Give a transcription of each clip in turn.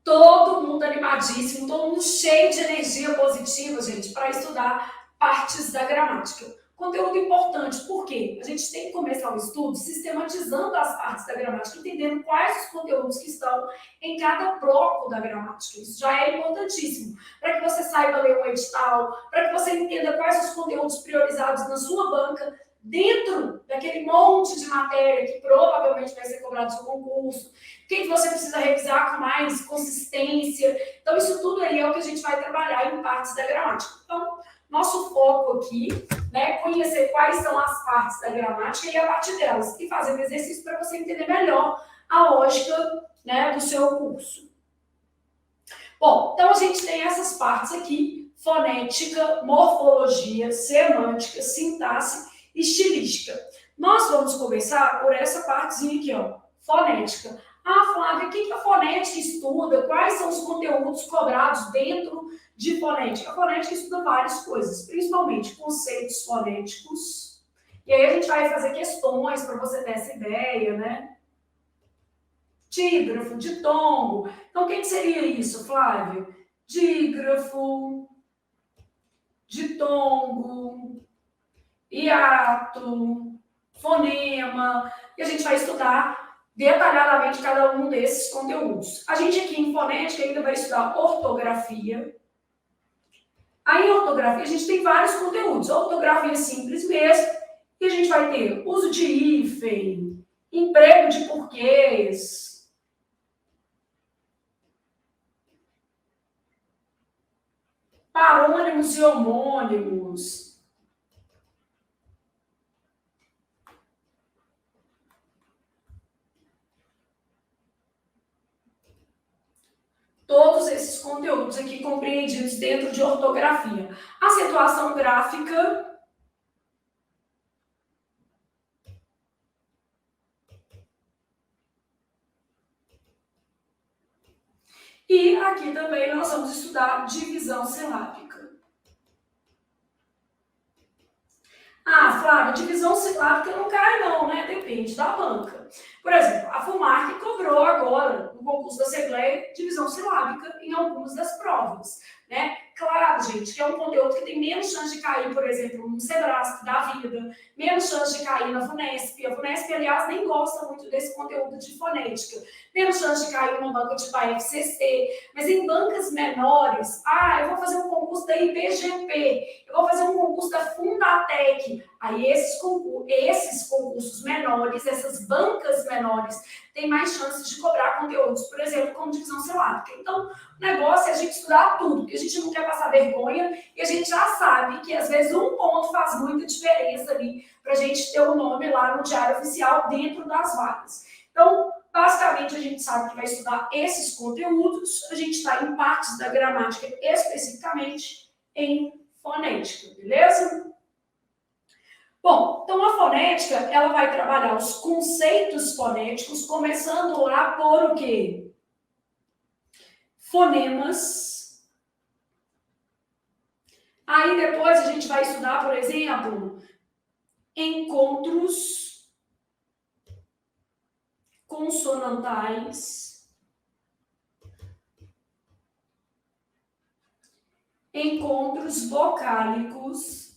Todo mundo animadíssimo, todo mundo cheio de energia positiva, gente, para estudar partes da gramática. Conteúdo importante, por quê? A gente tem que começar o estudo sistematizando as partes da gramática, entendendo quais os conteúdos que estão em cada bloco da gramática. Isso já é importantíssimo, para que você saiba ler um edital, para que você entenda quais os conteúdos priorizados na sua banca, dentro daquele monte de matéria que provavelmente vai ser cobrado no seu concurso, o que você precisa revisar com mais consistência. Então, isso tudo aí é o que a gente vai trabalhar em partes da gramática. Então, nosso foco aqui, né, conhecer quais são as partes da gramática e a partir delas, e fazer um exercício para você entender melhor a lógica, né, do seu curso. Bom, então a gente tem essas partes aqui: fonética, morfologia, semântica, sintaxe, estilística. Nós vamos começar por essa partezinha aqui, ó, fonética. Ah, Flávia, o que a fonética estuda? Quais são os conteúdos cobrados dentro de fonética? A fonética estuda várias coisas, principalmente conceitos fonéticos. E aí a gente vai fazer questões para você ter essa ideia, né? Dígrafo, ditongo. Então, o que seria isso, Flávio? Dígrafo, ditongo, hiato, fonema. E a gente vai estudar detalhadamente cada um desses conteúdos. A gente aqui em fonética ainda vai estudar ortografia. Aí em ortografia a gente tem vários conteúdos. Ortografia simples mesmo. E a gente vai ter uso de hífen, emprego de porquês, parônimos e homônimos. Todos esses conteúdos aqui compreendidos dentro de ortografia. Acentuação gráfica. E aqui também nós vamos estudar divisão silábica. Ah, Flávia, divisão silábica não cai não, né? Depende da banca. Por exemplo, a FUMARC cobrou agora, no concurso da Assembleia, divisão silábica em algumas das provas, né? Claro, gente, que é um conteúdo que tem menos chance de cair, por exemplo, no Sebrasp da vida, menos chance de cair na FUNESP. A FUNESP, aliás, nem gosta muito desse conteúdo de fonética. Menos chance de cair numa banca tipo a FCC. Mas em bancas menores, eu vou fazer um concurso da IBGP, eu vou fazer um concurso da Fundatec. Aí esses concursos menores, essas bancas menores, têm mais chances de cobrar conteúdos, por exemplo, como divisão silábica. Então, o negócio é a gente estudar tudo, porque a gente não quer passar vergonha e a gente já sabe que, às vezes, um ponto faz muita diferença ali para a gente ter o nome lá no diário oficial dentro das vagas. Então, basicamente, a gente sabe que vai estudar esses conteúdos, a gente está em partes da gramática, especificamente em fonética, beleza? Bom, então a fonética, ela vai trabalhar os conceitos fonéticos, começando lá por o quê? Fonemas. Aí depois a gente vai estudar, por exemplo, encontros consonantais, encontros vocálicos,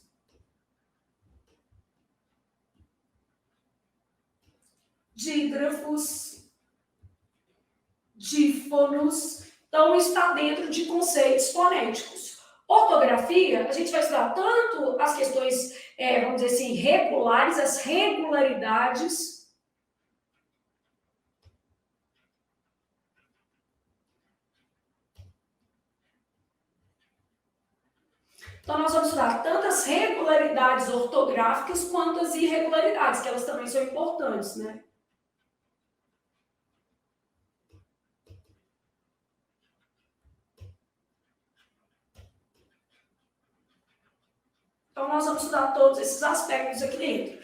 dígrafos, dífonos. Então, está dentro de conceitos fonéticos. Ortografia, a gente vai estudar tanto as questões, vamos dizer assim, regulares, as regularidades. Então, nós vamos estudar tanto as regularidades ortográficas quanto as irregularidades, que elas também são importantes, né? Então, nós vamos estudar todos esses aspectos aqui dentro.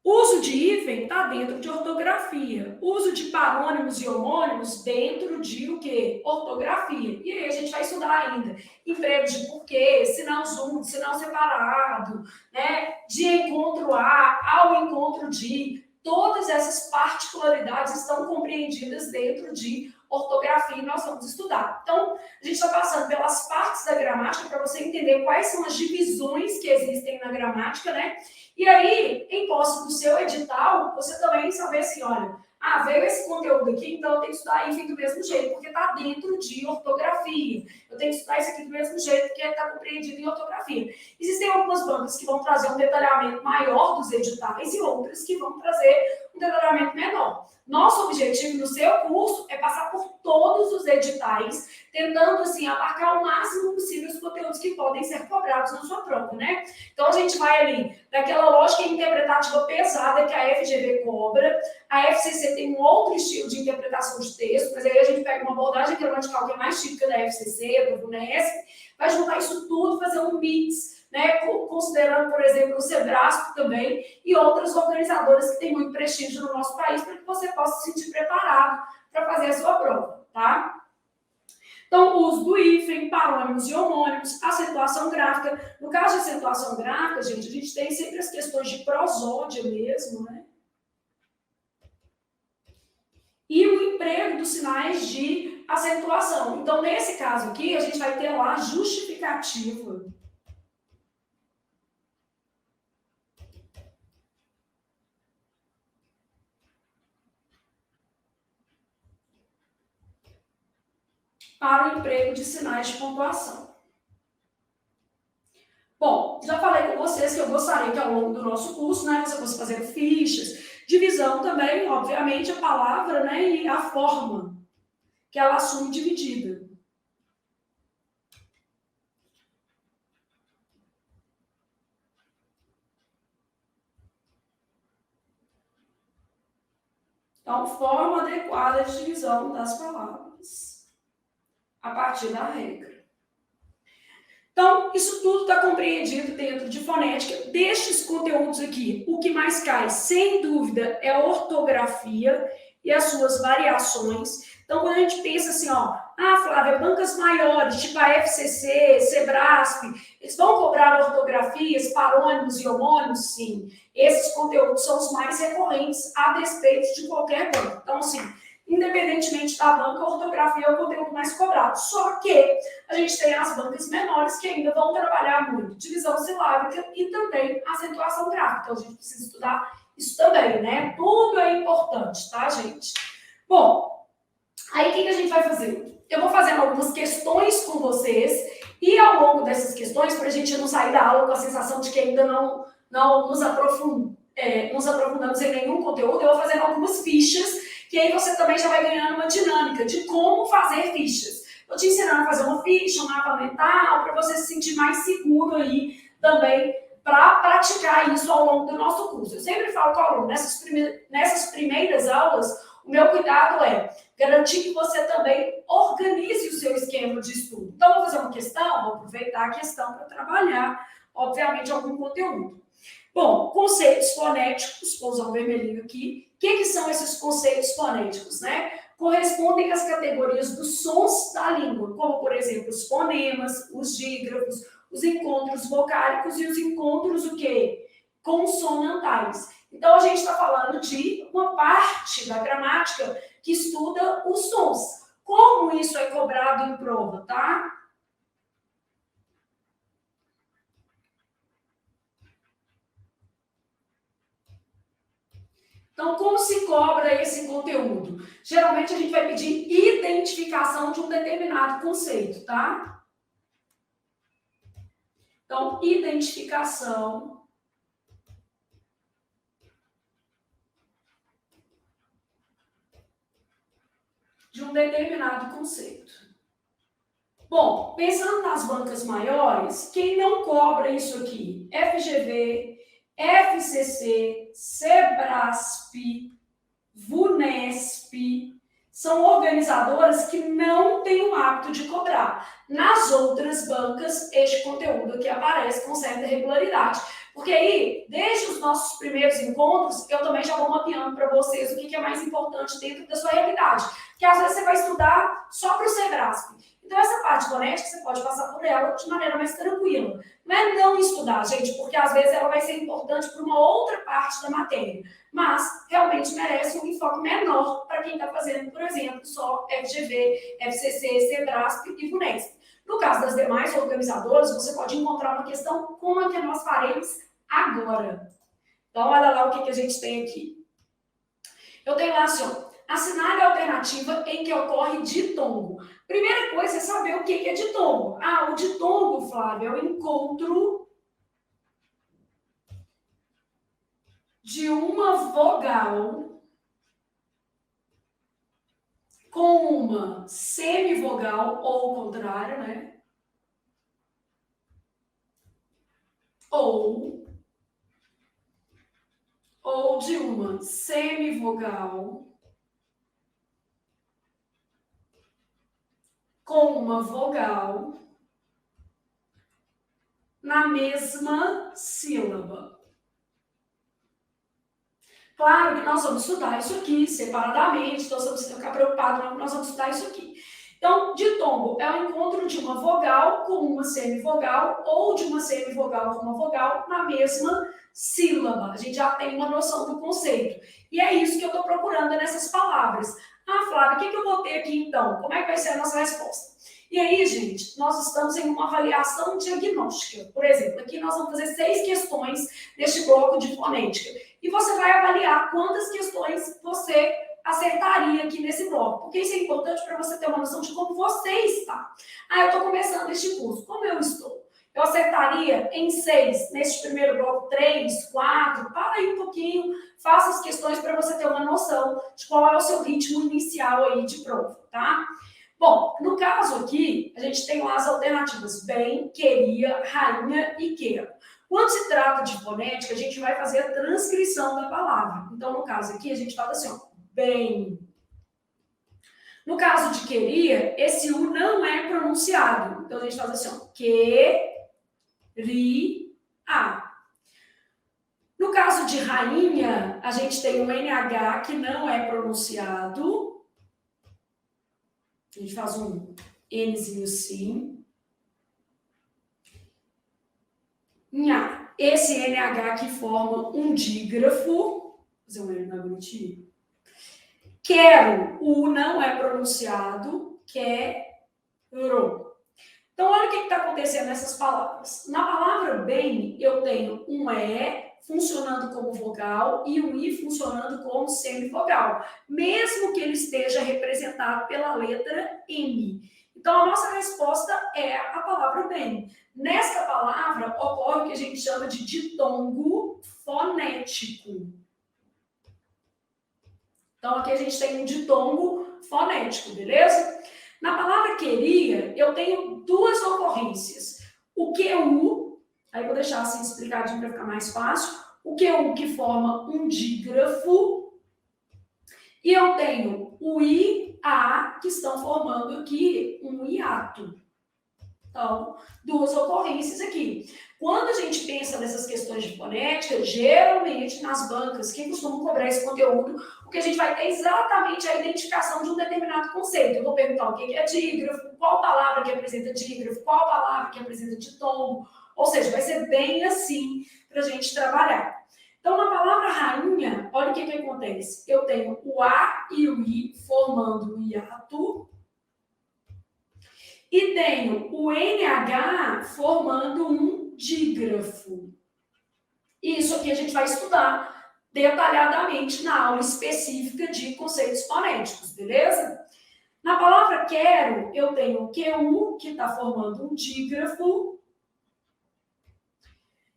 Uso de hífen está dentro de ortografia. Uso de parônimos e homônimos dentro de o quê? Ortografia. E aí a gente vai estudar ainda emprego de porquê, sinal junto, sinal separado, né? De encontro a, ao encontro de. Todas essas particularidades estão compreendidas dentro de ortografia nós vamos estudar. Então, a gente está passando pelas partes da gramática para você entender quais são as divisões que existem na gramática, né? E aí, em posse do seu edital, você também saber assim, olha, veio esse conteúdo aqui, então eu tenho que estudar isso do mesmo jeito, porque está dentro de ortografia. Eu tenho que estudar isso aqui do mesmo jeito, porque está compreendido em ortografia. Existem algumas bancas que vão trazer um detalhamento maior dos editais e outras que vão trazer um detalhamento menor. Nosso objetivo no seu curso é passar por todos os editais, tentando, assim, abarcar o máximo possível os conteúdos que podem ser cobrados na sua prova, né? Então, a gente vai ali daquela lógica interpretativa pesada que a FGV cobra. A FCC tem um outro estilo de interpretação de texto, mas aí a gente pega uma abordagem gramatical que é mais típica da FCC, do VUNESP, vai juntar isso tudo, fazer um mix, né, considerando, por exemplo, o Sebrasp também e outras organizadoras que têm muito prestígio no nosso país, para que você possa se sentir preparado para fazer a sua prova, tá? Então, o uso do hífen, parônimos e homônimos, acentuação gráfica. No caso de acentuação gráfica, gente, a gente tem sempre as questões de prosódia mesmo, né? E o emprego dos sinais de acentuação. Então, nesse caso aqui, a gente vai ter lá justificativa. Para o emprego de sinais de pontuação. Bom, já falei com vocês que eu gostaria que ao longo do nosso curso, né, você fosse fazendo fichas, divisão também, obviamente, a palavra, né, e a forma que ela assume dividida. Então, forma adequada de divisão das palavras, a partir da regra. Então, isso tudo está compreendido dentro de fonética. Destes conteúdos aqui, o que mais cai, sem dúvida, é a ortografia e as suas variações. Então, quando a gente pensa assim, ó, Flávia, bancas maiores, tipo a FCC, Sebrasp, eles vão cobrar ortografias, parônimos e homônimos? Sim. Esses conteúdos são os mais recorrentes a despeito de qualquer banco. Então, assim, independentemente da banca, a ortografia é o conteúdo mais cobrado. Só que a gente tem as bancas menores que ainda vão trabalhar muito divisão silábica e também acentuação gráfica. Então, a gente precisa estudar isso também, né? Tudo é importante, tá, gente? Bom, aí o que a gente vai fazer? Eu vou fazendo algumas questões com vocês e ao longo dessas questões, para a gente não sair da aula com a sensação de que ainda não nos aprofundamos em nenhum conteúdo, eu vou fazendo algumas fichas que aí você também já vai ganhando uma dinâmica de como fazer fichas. Eu te ensinando a fazer uma ficha, um mapa mental, para você se sentir mais seguro aí também para praticar isso ao longo do nosso curso. Eu sempre falo com o aluno, nessas primeiras aulas, o meu cuidado é garantir que você também organize o seu esquema de estudo. Então, vou fazer uma questão, vou aproveitar a questão para trabalhar, obviamente, algum conteúdo. Bom, conceitos fonéticos, vou usar o vermelhinho aqui. O que são esses conceitos fonéticos, né? Correspondem às categorias dos sons da língua, como, por exemplo, os fonemas, os dígrafos, os encontros vocálicos e os encontros, o quê? Consonantais. Então, a gente está falando de uma parte da gramática que estuda os sons. Como isso é cobrado em prova, tá? Então, como se cobra esse conteúdo? Geralmente, a gente vai pedir identificação de um determinado conceito, tá? Então, identificação de um determinado conceito. Bom, pensando nas bancas maiores, quem não cobra isso aqui? FGV, FCC, Sebrasp, VUNESP, são organizadoras que não têm o hábito de cobrar. Nas outras bancas, este conteúdo aqui aparece com certa regularidade, Porque aí, desde os nossos primeiros encontros, eu também já vou mapeando para vocês o que é mais importante dentro da sua realidade. Porque às vezes você vai estudar só para o Sebrasp. Então, essa parte fonética, você pode passar por ela de maneira mais tranquila. Não é não estudar, gente, porque às vezes ela vai ser importante para uma outra parte da matéria. Mas, realmente merece um enfoque menor para quem está fazendo, por exemplo, só FGV, FCC, Sebrasp e FUNESP. No caso das demais organizadoras, você pode encontrar uma questão como a que nós faremos agora. Então, olha lá o que a gente tem aqui. Eu tenho lá assim, ó, assinale a alternativa em que ocorre ditongo. Primeira coisa é saber o que é ditongo. Ah, o ditongo, Flávio, é o encontro de uma vogal com uma semivogal, ou o contrário, né? Ou de uma semivogal com uma vogal na mesma sílaba. Claro que nós vamos estudar isso aqui separadamente, então você não precisa ficar preocupado, não, nós vamos estudar isso aqui. Então, ditongo é o encontro de uma vogal com uma semivogal ou de uma semivogal com uma vogal na mesma sílaba. A gente já tem uma noção do conceito. E é isso que eu estou procurando nessas palavras. Ah, Flávia, o que eu vou ter aqui então? Como é que vai ser a nossa resposta? E aí, gente, nós estamos em uma avaliação diagnóstica. Por exemplo, aqui nós vamos fazer 6 questões neste bloco de fonética. E você vai avaliar quantas questões você acertaria aqui nesse bloco. Porque isso é importante para você ter uma noção de como você está. Ah, eu estou começando este curso. Como eu estou? Eu acertaria em 6, neste primeiro bloco, 3, 4, para aí um pouquinho, faça as questões para você ter uma noção de qual é o seu ritmo inicial aí de prova, tá? Bom, no caso aqui, a gente tem lá as alternativas bem, queria, rainha e quero. Quando se trata de fonética, a gente vai fazer a transcrição da palavra. Então, no caso aqui, a gente fala assim, ó, bem. No caso de queria, esse U não é pronunciado. Então, a gente faz assim, ó, que-ri-a. No caso de rainha, a gente tem um NH que não é pronunciado. A gente faz um Nzinho sim. Nha. Esse NH que forma um dígrafo. Vou fazer um N mais bonitinho. Quero, o U não é pronunciado. Quero. Então, olha o que está acontecendo nessas palavras. Na palavra bem, eu tenho um E funcionando como vogal e um I funcionando como semivogal, mesmo que ele esteja representado pela letra M. Então, a nossa resposta é a palavra bem. Nesta palavra, ocorre o que a gente chama de ditongo fonético. Então, aqui a gente tem um ditongo fonético, beleza? Na palavra queria, eu tenho 2 ocorrências. O QU, aí vou deixar assim explicadinho para ficar mais fácil. O QU que forma um dígrafo. E eu tenho o IA que estão formando aqui um hiato. Então, 2 ocorrências aqui. Quando a gente pensa nessas questões de fonética, geralmente nas bancas que costumam cobrar esse conteúdo, o que a gente vai ter é exatamente a identificação de um determinado conceito. Eu vou perguntar o que é dígrafo, qual palavra que apresenta dígrafo, qual palavra que apresenta ditongo. Ou seja, vai ser bem assim para a gente trabalhar. Então, na palavra rainha, olha o que acontece. Eu tenho o A e o I formando um hiato. E tenho o NH formando um dígrafo. Isso aqui a gente vai estudar detalhadamente na aula específica de conceitos fonéticos, beleza? Na palavra quero, eu tenho o QU, que está formando um dígrafo.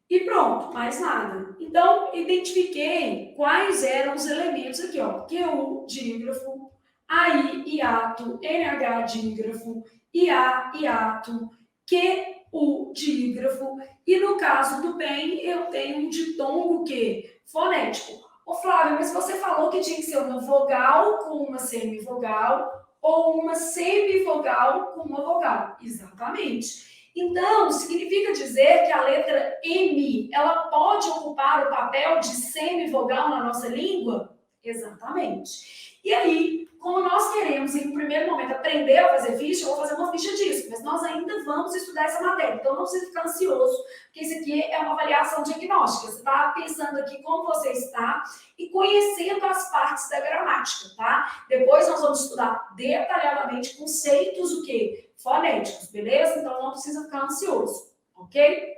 E pronto, mais nada. Então, identifiquei quais eram os elementos aqui, ó. QU, dígrafo, AI, hiato, NH, dígrafo, IA, hiato, QU, dígrafo. E no caso do bem, eu tenho um ditongo que fonético. Ô Flávia, mas você falou que tinha que ser uma vogal com uma semivogal ou uma semivogal com uma vogal. Exatamente. Então, significa dizer que a letra M, ela pode ocupar o papel de semivogal na nossa língua? Exatamente. E aí, como nós queremos, em primeiro momento, aprender a fazer ficha, eu vou fazer uma ficha disso, mas nós ainda vamos estudar essa matéria. Então, não precisa ficar ansioso, porque isso aqui é uma avaliação diagnóstica. Você está pensando aqui como você está e conhecendo as partes da gramática, tá? Depois nós vamos estudar detalhadamente conceitos, o quê? Fonéticos, beleza? Então, não precisa ficar ansioso, ok?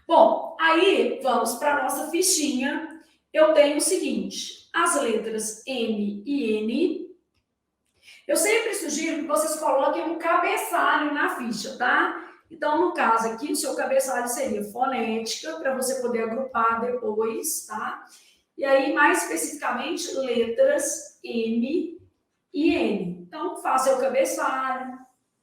Bom, aí vamos para a nossa fichinha. Eu tenho o seguinte, as letras M e N. Eu sempre sugiro que vocês coloquem um cabeçalho na ficha, tá? Então, no caso aqui, o seu cabeçalho seria fonética, para você poder agrupar depois, tá? E aí, mais especificamente, letras M e N. Então, faça o cabeçalho.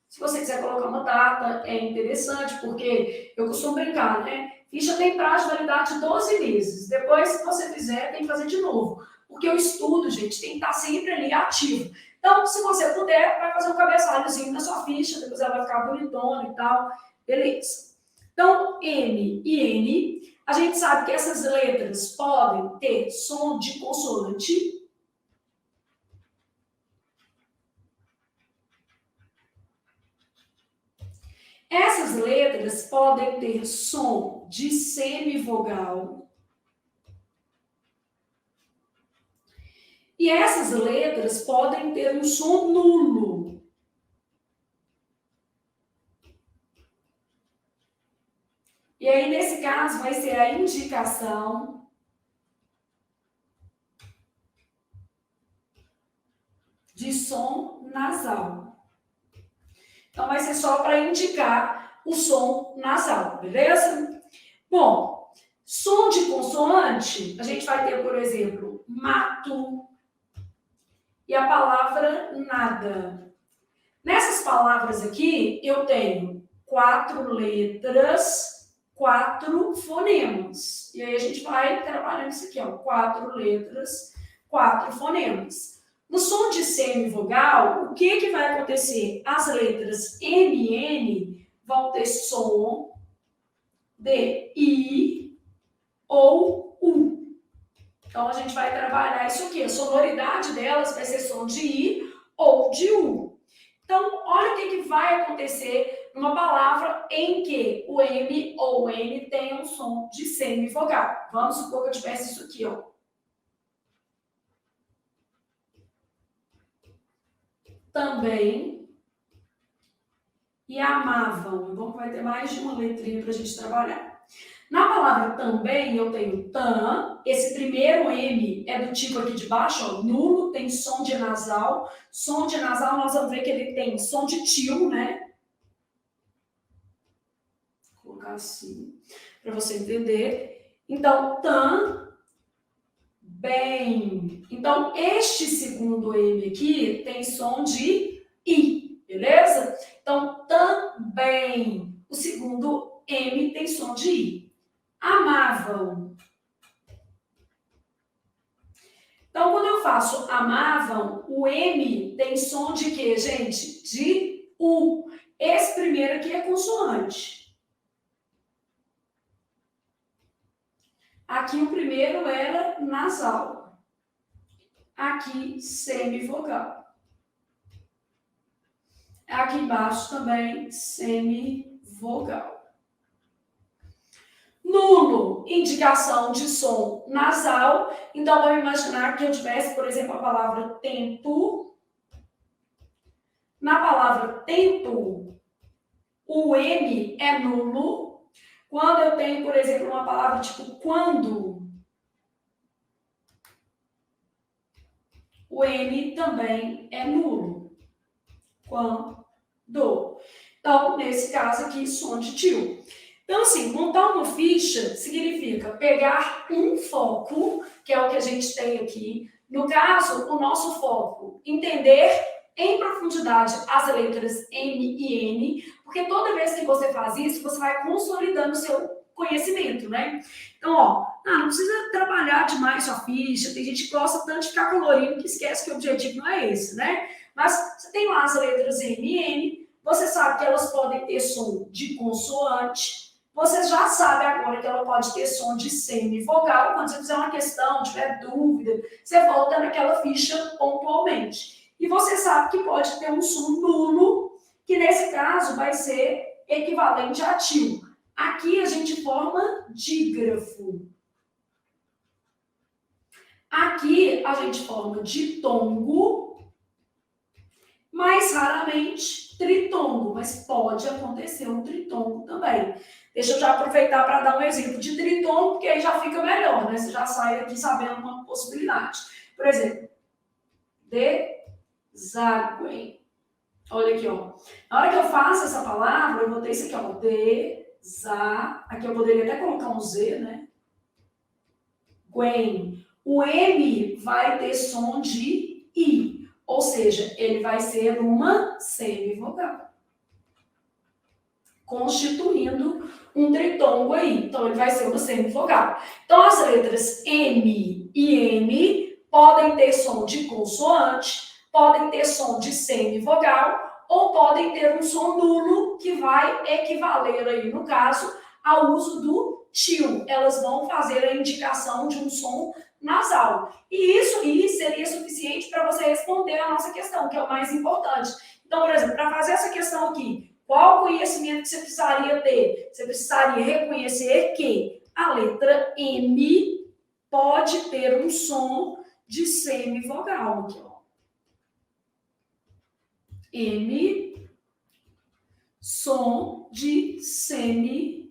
Se você quiser colocar uma data, é interessante, porque eu costumo brincar, né? Ficha tem prazo de validade de 12 meses. Depois, se você fizer, tem que fazer de novo. Porque o estudo, gente, tem que estar sempre ali ativo. Então, se você puder, vai fazer um cabeçalhozinho na sua ficha, depois ela vai ficar bonitona e tal. Beleza. Então, M e N, a gente sabe que essas letras podem ter som de consoante. Essas letras podem ter som de semivogal. E essas letras podem ter um som nulo. E aí, nesse caso, vai ser a indicação de som nasal. Então, vai ser só para indicar o som nasal, beleza? Bom, som de consoante, a gente vai ter, por exemplo, mato e a palavra nada. Nessas palavras aqui, eu tenho 4 letras, 4 fonemas. E aí a gente vai trabalhando isso aqui, ó, 4 letras, 4 fonemas. No som de semivogal, o que vai acontecer? As letras M e N vão ter som de I ou U. Então, a gente vai trabalhar isso aqui. A sonoridade delas vai ser som de I ou de U. Então, olha o que vai acontecer numa palavra em que o M ou o N tem um som de semivogal. Vamos supor que eu tivesse isso aqui, ó. Também e amavam. Então, vai ter mais de uma letrinha para a gente trabalhar. Na palavra também, eu tenho tam. Esse primeiro M é do tipo aqui de baixo, ó, nulo, tem som de nasal. Som de nasal, nós vamos ver que ele tem som de tio, né? Vou colocar assim, para você entender. Então, tam, bem. Então, este segundo M aqui tem som de I, beleza? Então, também. O segundo M tem som de I. Amavam. Então, quando eu faço amavam, o M tem som de quê, gente? De U. Esse primeiro aqui é consoante. Aqui o primeiro era nasal. Aqui, semivogal. Aqui embaixo também, semivogal. Nulo, indicação de som nasal. Então, vamos imaginar que eu tivesse, por exemplo, a palavra tempo. Na palavra tempo, o M é nulo. Quando eu tenho, por exemplo, uma palavra tipo quando, o M também é nulo. Quando. Então, nesse caso aqui, som de tio. Então, assim, montar uma ficha significa pegar um foco, que é o que a gente tem aqui. No caso, o nosso foco, entender em profundidade as letras M e N, porque toda vez que você faz isso, você vai consolidando o seu conhecimento, né? Então, ó, não precisa trabalhar demais sua ficha, tem gente que gosta tanto de ficar colorindo que esquece que o objetivo não é esse, né? Mas você tem lá as letras M e N, Você sabe que elas podem ter som de consoante. Você já sabe agora que ela pode ter som de semivogal. Quando você fizer uma questão, tiver dúvida, você volta naquela ficha pontualmente. E você sabe que pode ter um som nulo, que nesse caso vai ser equivalente a til. Aqui a gente forma dígrafo. Aqui a gente forma ditongo, mais raramente tritongo, mas pode acontecer um tritongo também. Deixa eu já aproveitar para dar um exemplo de tritongo, porque aí já fica melhor, né? Você já sai aqui sabendo uma possibilidade. Por exemplo, deságue. Olha aqui, ó. Na hora que eu faço essa palavra, eu vou ter isso aqui, ó. Aqui eu poderia até colocar um Z, né? Gwen. O M vai ter som de I, ou seja, ele vai ser uma semivogal, constituindo um tritongo aí. Então, ele vai ser uma semivogal. Então, as letras M e M podem ter som de consoante, podem ter som de semivogal, ou podem ter um som nulo, que vai equivaler aí, no caso, ao uso do til. Elas vão fazer a indicação de um som nasal. E isso aí seria suficiente para você responder a nossa questão, que é o mais importante. Então, por exemplo, para fazer essa questão aqui, qual conhecimento que você precisaria ter? Você precisaria reconhecer que a letra M pode ter um som de semivogal. Aqui, ó. M, som de semivogal.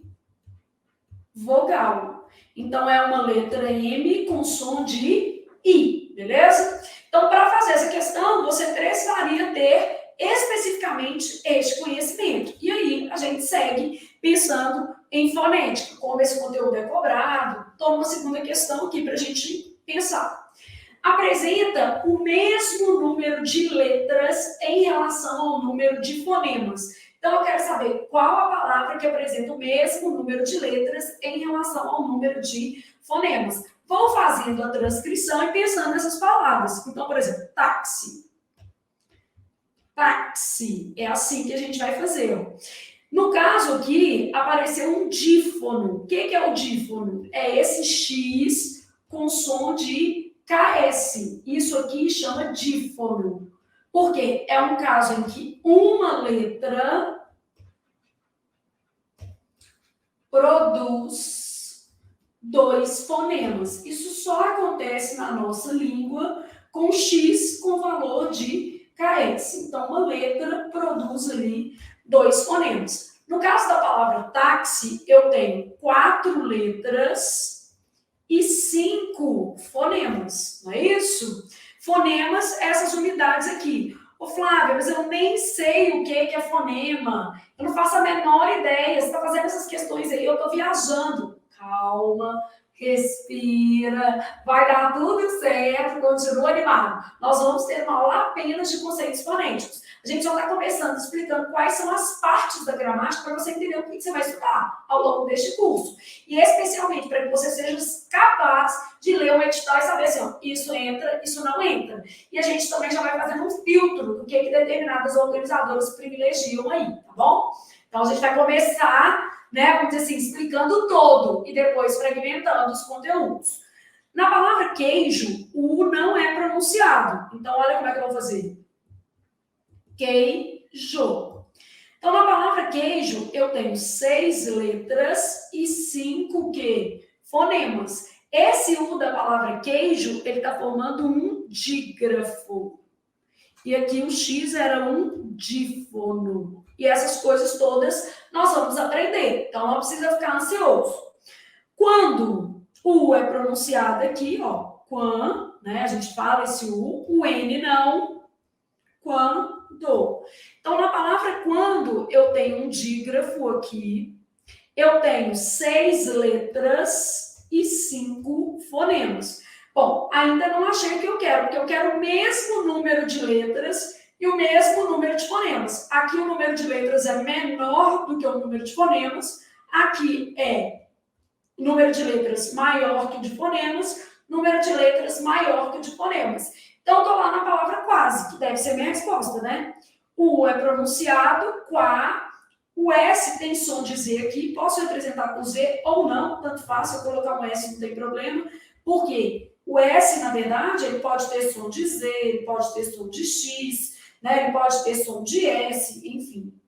Então, é uma letra M com som de I, beleza? Então, para fazer essa questão, você precisaria ter especificamente este conhecimento. E aí, a gente segue pensando em fonética. Como esse conteúdo é cobrado, toma uma segunda questão aqui para a gente pensar. Apresenta o mesmo número de letras em relação ao número de fonemas. Então, eu quero saber qual a palavra que apresenta o mesmo número de letras em relação ao número de fonemas. Vou fazendo a transcrição e pensando nessas palavras. Então, por exemplo, táxi. Táxi. É assim que a gente vai fazer. No caso aqui, apareceu um dífono. O que é o dífono? É esse X com som de KS. Isso aqui chama dífono. Por quê? É um caso em que uma letra produz dois fonemas. Isso só acontece na nossa língua com X com valor de KS. Então, uma letra produz ali dois fonemas. No caso da palavra táxi, eu tenho 4 letras e 5 fonemas, não é isso? Fonemas, essas unidades aqui. Ô, Flávia, mas eu nem sei o que é fonema. Eu não faço a menor ideia. Você está fazendo essas questões aí, eu estou viajando. Calma, respira, vai dar tudo certo, continua animado. Nós vamos ter uma aula apenas de conceitos fonéticos. A gente já está começando explicando quais são as partes da gramática para você entender o que você vai estudar ao longo deste curso. E especialmente para que você seja capaz de ler o edital e saber assim, ó, isso entra, isso não entra. E a gente também já vai fazendo um filtro do que determinadas organizadoras privilegiam aí, tá bom? Então a gente vai começar, né, vamos dizer assim, explicando todo e depois fragmentando os conteúdos. Na palavra queijo, o U não é pronunciado. Então, olha como é que eu vou fazer. Queijo. Então, na palavra queijo, eu tenho 6 letras e 5 fonemas. Esse U da palavra queijo, ele está formando um dígrafo. E aqui o X era um dífono. E essas coisas todas nós vamos aprender. Então, não precisa ficar ansioso. Quando o U é pronunciado aqui, ó, quan, né? A gente fala esse U, o N não, quando. Então, na palavra quando, eu tenho um dígrafo aqui, eu tenho 6 letras e 5 fonemas. Bom, ainda não achei o que eu quero, porque eu quero o mesmo número de letras e o mesmo número de fonemas. Aqui o número de letras é menor do que o número de fonemas, aqui é número de letras maior que o de fonemas, número de letras maior que o de fonemas. Então, estou lá na palavra quase, que deve ser minha resposta, né? O U é pronunciado quá. O S tem som de Z aqui. Posso representar com Z ou não, tanto faz. Se eu colocar um S não tem problema. Por quê? O S, na verdade, ele pode ter som de Z, ele pode ter som de X, né? Ele pode ter som de S, enfim.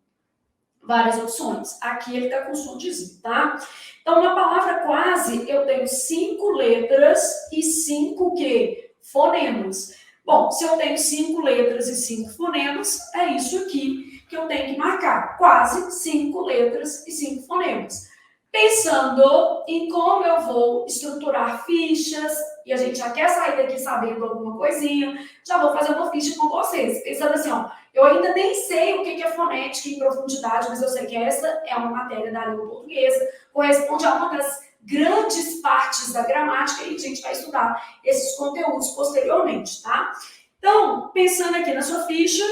Várias opções. Aqui ele está com som de Z, tá? Então, na palavra quase, eu tenho 5 letras e 5 quê? Fonemas. Bom, se eu tenho 5 letras e 5 fonemas, é isso aqui que eu tenho que marcar. Quase 5 letras e 5 fonemas. Pensando em como eu vou estruturar fichas, e a gente já quer sair daqui sabendo alguma coisinha, já vou fazer uma ficha com vocês. Pensando assim, ó, eu ainda nem sei o que é fonética em profundidade, mas eu sei que essa é uma matéria da língua portuguesa, corresponde a uma das grandes partes da gramática e a gente vai estudar esses conteúdos posteriormente, tá? Então, pensando aqui na sua ficha,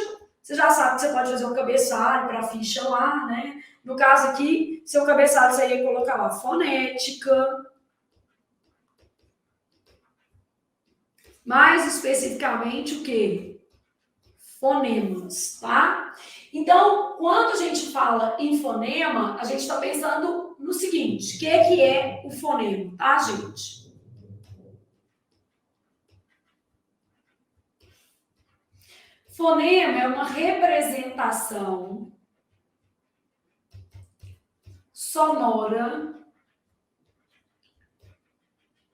você já sabe que você pode fazer um cabeçalho para a ficha lá, né? No caso aqui, seu cabeçalho você ia colocar lá fonética. Mais especificamente o quê? Fonemas, tá? Então, quando a gente fala em fonema, a gente está pensando no seguinte, o que é o fonema, tá, gente? Fonema é uma representação sonora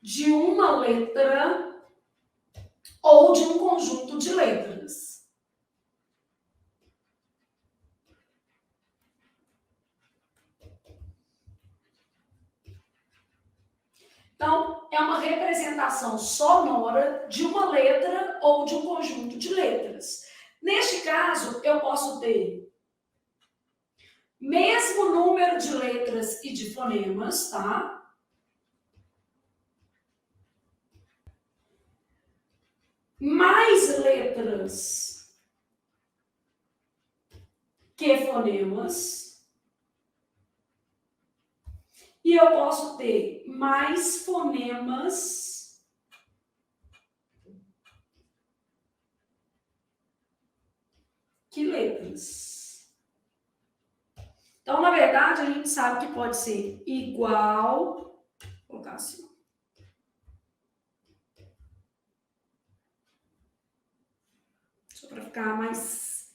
de uma letra ou de um conjunto de letras. Então, é uma representação sonora de uma letra ou de um conjunto de letras. Neste caso, eu posso ter mesmo número de letras e de fonemas, tá? Mais letras que fonemas. E eu posso ter mais fonemas que letras. Então, na verdade, a gente sabe que pode ser igual, vou colocar assim, só para ficar mais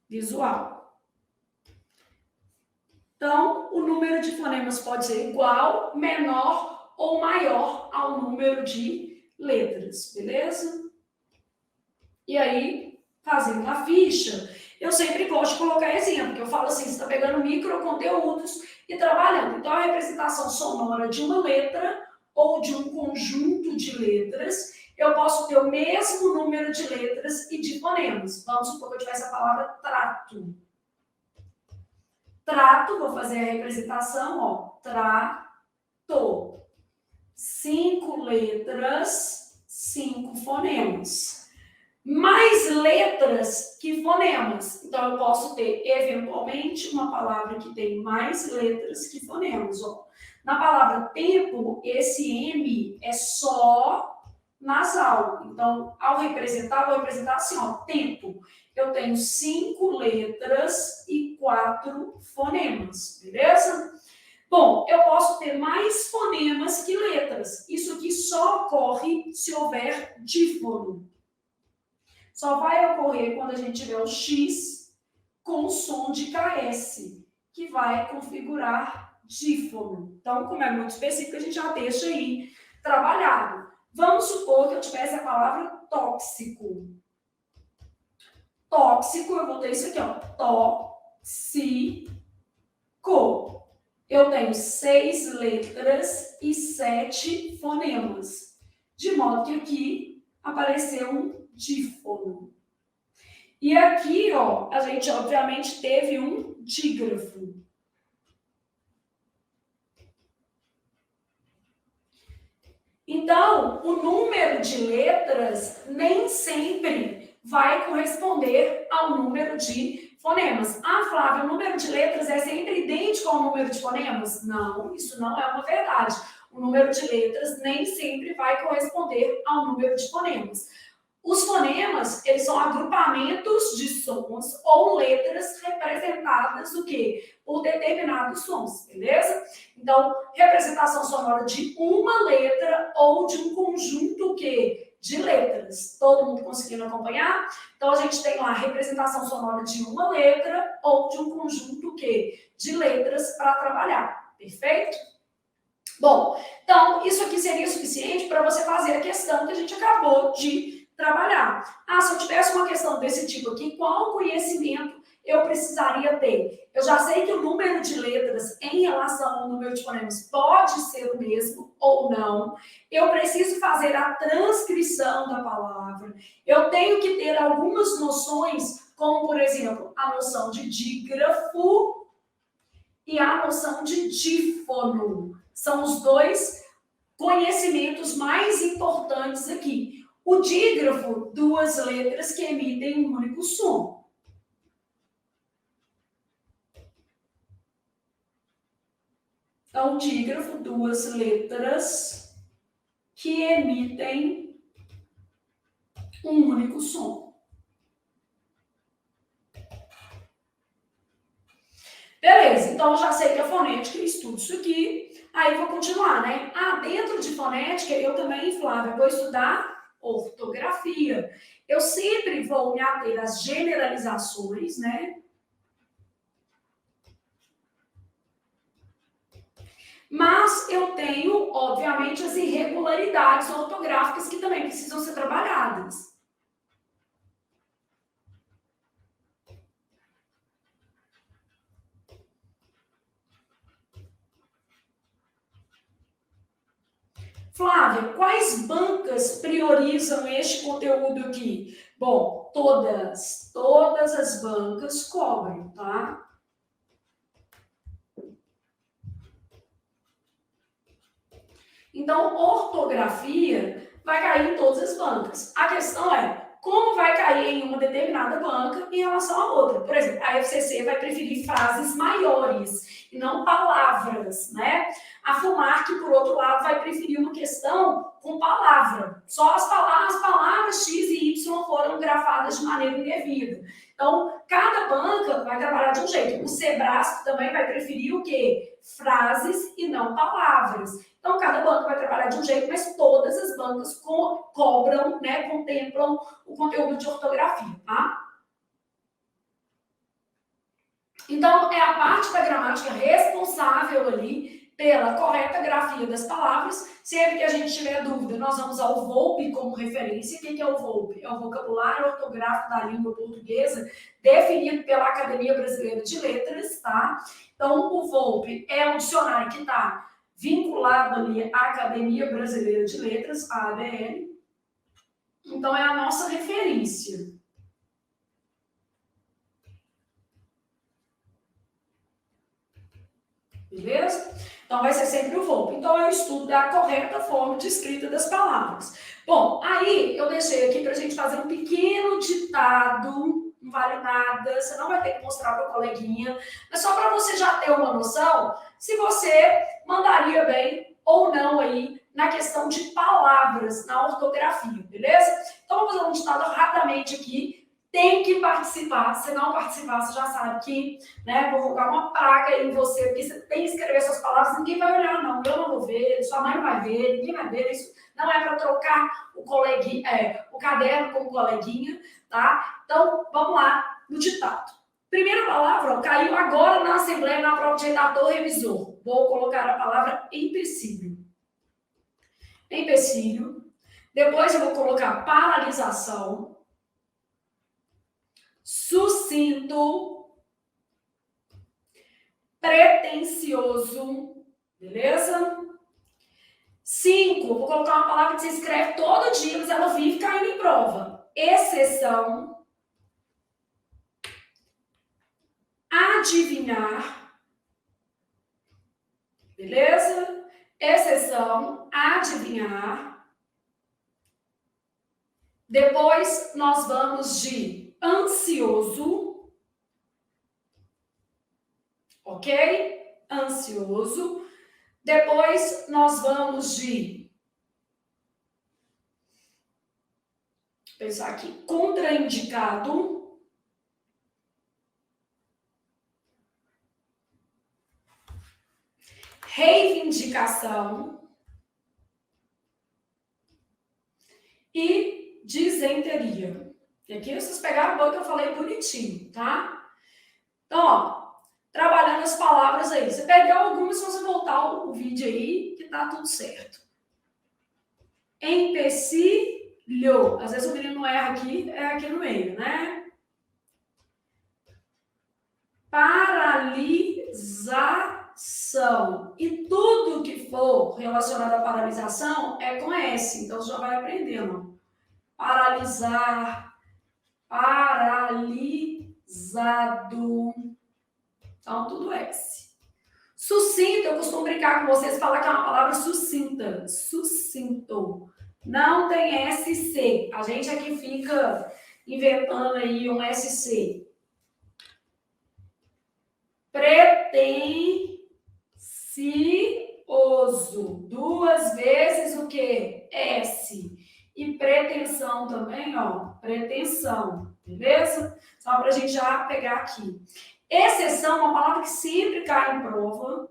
visual. Então, o número de fonemas pode ser igual, menor ou maior ao número de letras, beleza? E aí, fazendo a ficha, eu sempre gosto de colocar exemplo, porque eu falo assim, você está pegando microconteúdos e trabalhando. Então, a representação sonora de uma letra ou de um conjunto de letras, eu posso ter o mesmo número de letras e de fonemas. Vamos supor que eu tivesse a palavra trato. Trato, vou fazer a representação, ó, trato. 5 letras, 5 fonemas. Mais letras que fonemas. Então, eu posso ter, eventualmente, uma palavra que tem mais letras que fonemas. Ó. Na palavra tempo, esse M é só nasal. Então, ao representar, vou representar assim, ó, tempo. Eu tenho 5 letras e 4 fonemas, beleza? Bom, eu posso ter mais fonemas que letras. Isso aqui só ocorre se houver dífono. Só vai ocorrer quando a gente tiver o X com som de KS, que vai configurar dífono. Então, como é muito específico, a gente já deixa aí trabalhado. Vamos supor que eu tivesse a palavra tóxico. Tóxico, eu vou ter isso aqui, ó. Tóxico. Eu tenho 6 letras e 7 fonemas. De modo que aqui apareceu um dífono. E aqui, ó, a gente obviamente teve um dígrafo. Então, o número de letras nem sempre vai corresponder ao número de fonemas. Ah, Flávia, o número de letras é sempre idêntico ao número de fonemas? Não, isso não é uma verdade. O número de letras nem sempre vai corresponder ao número de fonemas. Os fonemas, eles são agrupamentos de sons ou letras representadas o quê? Por determinados sons, beleza? Então, representação sonora de uma letra ou de um conjunto o quê? De letras. Todo mundo conseguindo acompanhar? Então, a gente tem lá a representação sonora de uma letra ou de um conjunto o quê? De letras para trabalhar. Perfeito? Bom, então, isso aqui seria suficiente para você fazer a questão que a gente acabou de trabalhar. Ah, se eu tivesse uma questão desse tipo aqui, qual conhecimento eu precisaria ter? Eu já sei que o número de letras em relação ao número de fonemas pode ser o mesmo ou não. Eu preciso fazer a transcrição da palavra. Eu tenho que ter algumas noções, como, por exemplo, a noção de dígrafo e a noção de dífono. São os dois conhecimentos mais importantes aqui. O dígrafo, duas letras que emitem um único som. Então, dígrafo, duas letras que emitem um único som. Beleza, então eu já sei que a fonética, eu estudo isso aqui. Aí vou continuar, né? Ah, dentro de fonética, eu também, Flávia, vou estudar ortografia. Eu sempre vou me ater às generalizações, né? Mas eu tenho, obviamente, as irregularidades ortográficas que também precisam ser trabalhadas. Flávia, quais bancas priorizam este conteúdo aqui? Bom, todas as bancas cobram, tá? Então, ortografia vai cair em todas as bancas. A questão é como vai cair em uma determinada banca em relação à outra. Por exemplo, a FCC vai preferir frases maiores e não palavras, né? A FUMARC, por outro lado, vai preferir uma questão com palavra. Só as palavras X e Y foram grafadas de maneira indevida. Então, cada banca vai trabalhar de um jeito. O Sebrasco também vai preferir o quê? Frases e não palavras. Então, cada banco vai trabalhar de um jeito, mas todas as bancas cobram, né, contemplam o conteúdo de ortografia, tá? Então, é a parte da gramática responsável ali pela correta grafia das palavras. Sempre que a gente tiver dúvida, nós vamos ao VOLPE como referência. O que é o VOLPE? É o Vocabulário Ortográfico da Língua Portuguesa, definido pela Academia Brasileira de Letras, tá? Então, o VOLPE é um dicionário que está vinculado ali à Academia Brasileira de Letras, a ABL. Então, é a nossa referência. Beleza? Então, vai ser sempre o VOLPE. Então, eu estudo a correta forma de escrita das palavras. Bom, aí eu deixei aqui para a gente fazer um pequeno ditado, não vale nada, você não vai ter que mostrar para a coleguinha, mas só para você já ter uma noção se você mandaria bem ou não aí na questão de palavras, na ortografia, beleza? Então, vamos fazer um ditado rapidamente aqui. Tem que participar. Se não participar, você já sabe que, né, vou colocar uma praga em você, porque você tem que escrever suas palavras, ninguém vai olhar, não. Eu não vou ver, sua mãe não vai ver, ninguém vai ver. Isso não é para trocar o caderno com o coleguinha, tá? Então, vamos lá no ditado. Primeira palavra, ó, caiu agora na Assembleia, na prova de redator revisor. Vou colocar a palavra empecilho. Empecilho. Depois eu vou colocar paralisação. Sucinto, pretensioso, beleza? 5, vou colocar uma palavra que você escreve todo dia, mas ela vive caindo em prova. Exceção, adivinhar, beleza? Exceção, adivinhar. Depois nós vamos de ansioso, ok? Ansioso. Depois nós vamos de pensar aqui, contraindicado, reivindicação e disenteria. E aqui vocês pegaram o banco que eu falei bonitinho, tá? Então, ó, trabalhando as palavras aí. Você perdeu algumas, se você voltar o vídeo aí, que tá tudo certo. Empecilho. Às vezes o menino não erra aqui, é aqui no meio, né? Paralisação. E tudo que for relacionado à paralisação é com S. Então, você já vai aprendendo. Paralisar, paralisado. Então, tudo S. Sucinto, eu costumo brincar com vocês e falar que é uma palavra sucinta. Sucinto. Não tem SC. A gente aqui fica inventando aí um SC. Pretensioso. Duas vezes o quê? S. E pretensão também, ó. Pretensão. Beleza? Só para a gente já pegar aqui. Exceção é uma palavra que sempre cai em prova.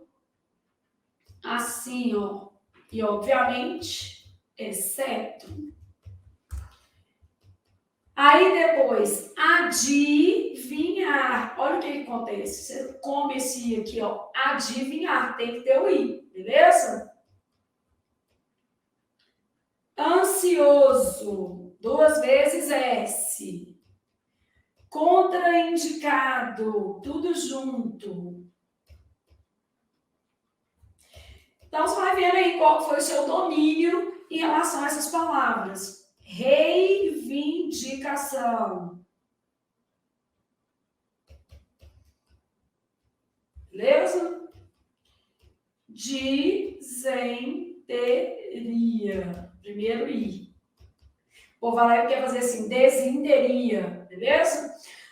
Assim, ó. E, obviamente, exceto. Aí, depois, adivinhar. Olha o que acontece. Você come esse I aqui, ó. Adivinhar. Tem que ter o I. Beleza? Ansioso. Duas vezes S. Contraindicado, tudo junto. Então, você vai vendo aí qual foi o seu domínio em relação a essas palavras. Reivindicação. Beleza? Dizenteria. Primeiro I. O Valério quer fazer assim, desinteria. Beleza?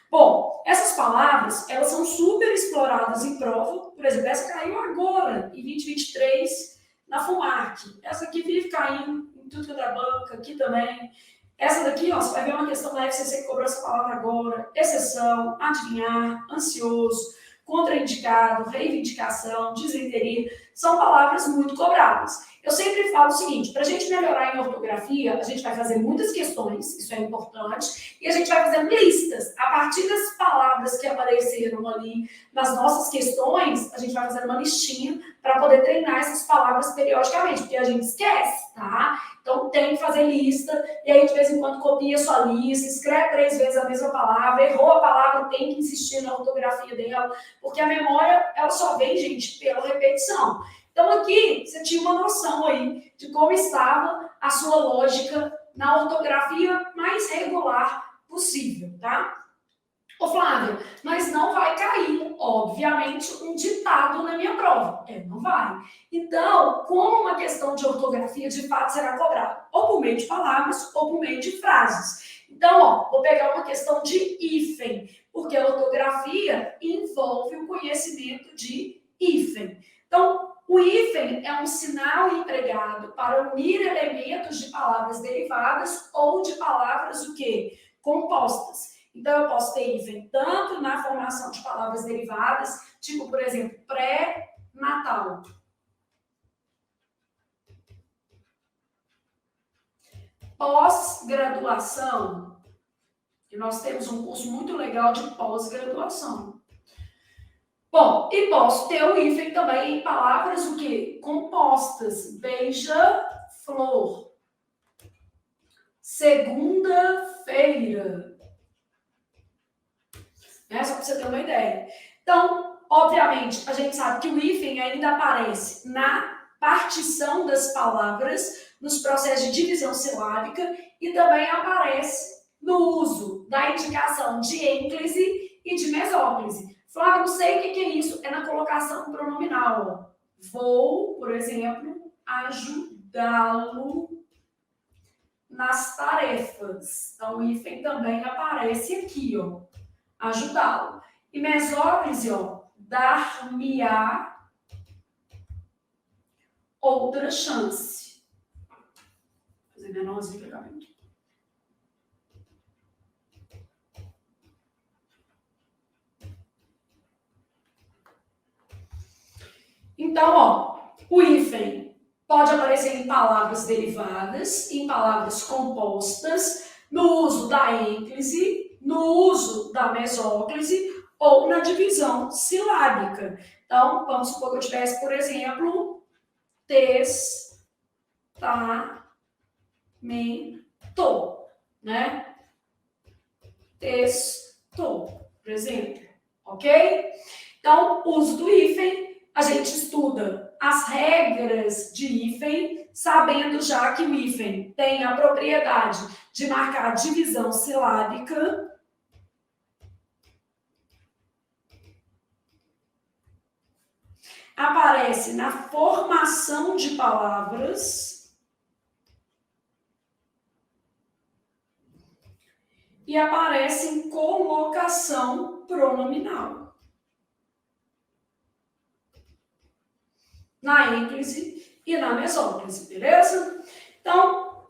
Bom, essas palavras, elas são super exploradas em prova. Por exemplo, essa caiu agora, em 2023, na FUMAC. Essa aqui vive caindo em tudo que é da banca, aqui também. Essa daqui, ó, você vai ver uma questão da FCC que cobrou essa palavra agora. Exceção, adivinhar, ansioso, contraindicado, reivindicação, disenteria. São palavras muito cobradas. Eu sempre falo o seguinte, para a gente melhorar em ortografia, a gente vai fazer muitas questões, isso é importante, e a gente vai fazendo listas. A partir das palavras que apareceram ali nas nossas questões, a gente vai fazendo uma listinha para poder treinar essas palavras periodicamente, porque a gente esquece, tá? Então tem que fazer lista, e aí de vez em quando copia a sua lista, escreve 3 vezes a mesma palavra, errou a palavra, tem que insistir na ortografia dela, porque a memória, ela só vem, gente, pela repetição. Então, aqui, você tinha uma noção aí de como estava a sua lógica na ortografia mais regular possível, tá? Ô, Flávia, mas não vai cair, obviamente, um ditado na minha prova. Não vai. Então, como uma questão de ortografia, de fato, será cobrada? Ou por meio de palavras, ou por meio de frases. Então, ó, vou pegar uma questão de hífen, porque a ortografia envolve o conhecimento de hífen. Então, o hífen é um sinal empregado para unir elementos de palavras derivadas ou de palavras o quê? Compostas. Então, eu posso ter hífen tanto na formação de palavras derivadas, tipo, por exemplo, pré-natal. Pós-graduação. E nós temos um curso muito legal de pós-graduação. Bom, e posso ter o hífen também em palavras o quê? Compostas. Beija-flor. Segunda-feira. Só para você ter uma ideia. Então, obviamente, a gente sabe que o hífen ainda aparece na partição das palavras, nos processos de divisão silábica, e também aparece no uso da indicação de ênclise e de mesóclise. Flávio, não sei o que é isso. É na colocação pronominal. Vou, por exemplo, ajudá-lo nas tarefas. Então, o hífen também aparece aqui, ó. Ajudá-lo. E mesóclise, ó. Dar-me-á outra chance. Vou fazer menorzinho aqui. Então, ó, o hífen pode aparecer em palavras derivadas, em palavras compostas, no uso da ênclise, no uso da mesóclise ou na divisão silábica. Então, vamos supor que eu tivesse, por exemplo, testamento, né? Texto, por exemplo, ok? Então, uso do hífen, a gente estuda as regras de hífen, sabendo já que o hífen tem a propriedade de marcar divisão silábica. Aparece na formação de palavras e aparece em colocação pronominal. Na ênclise e na mesóclise, beleza? Então,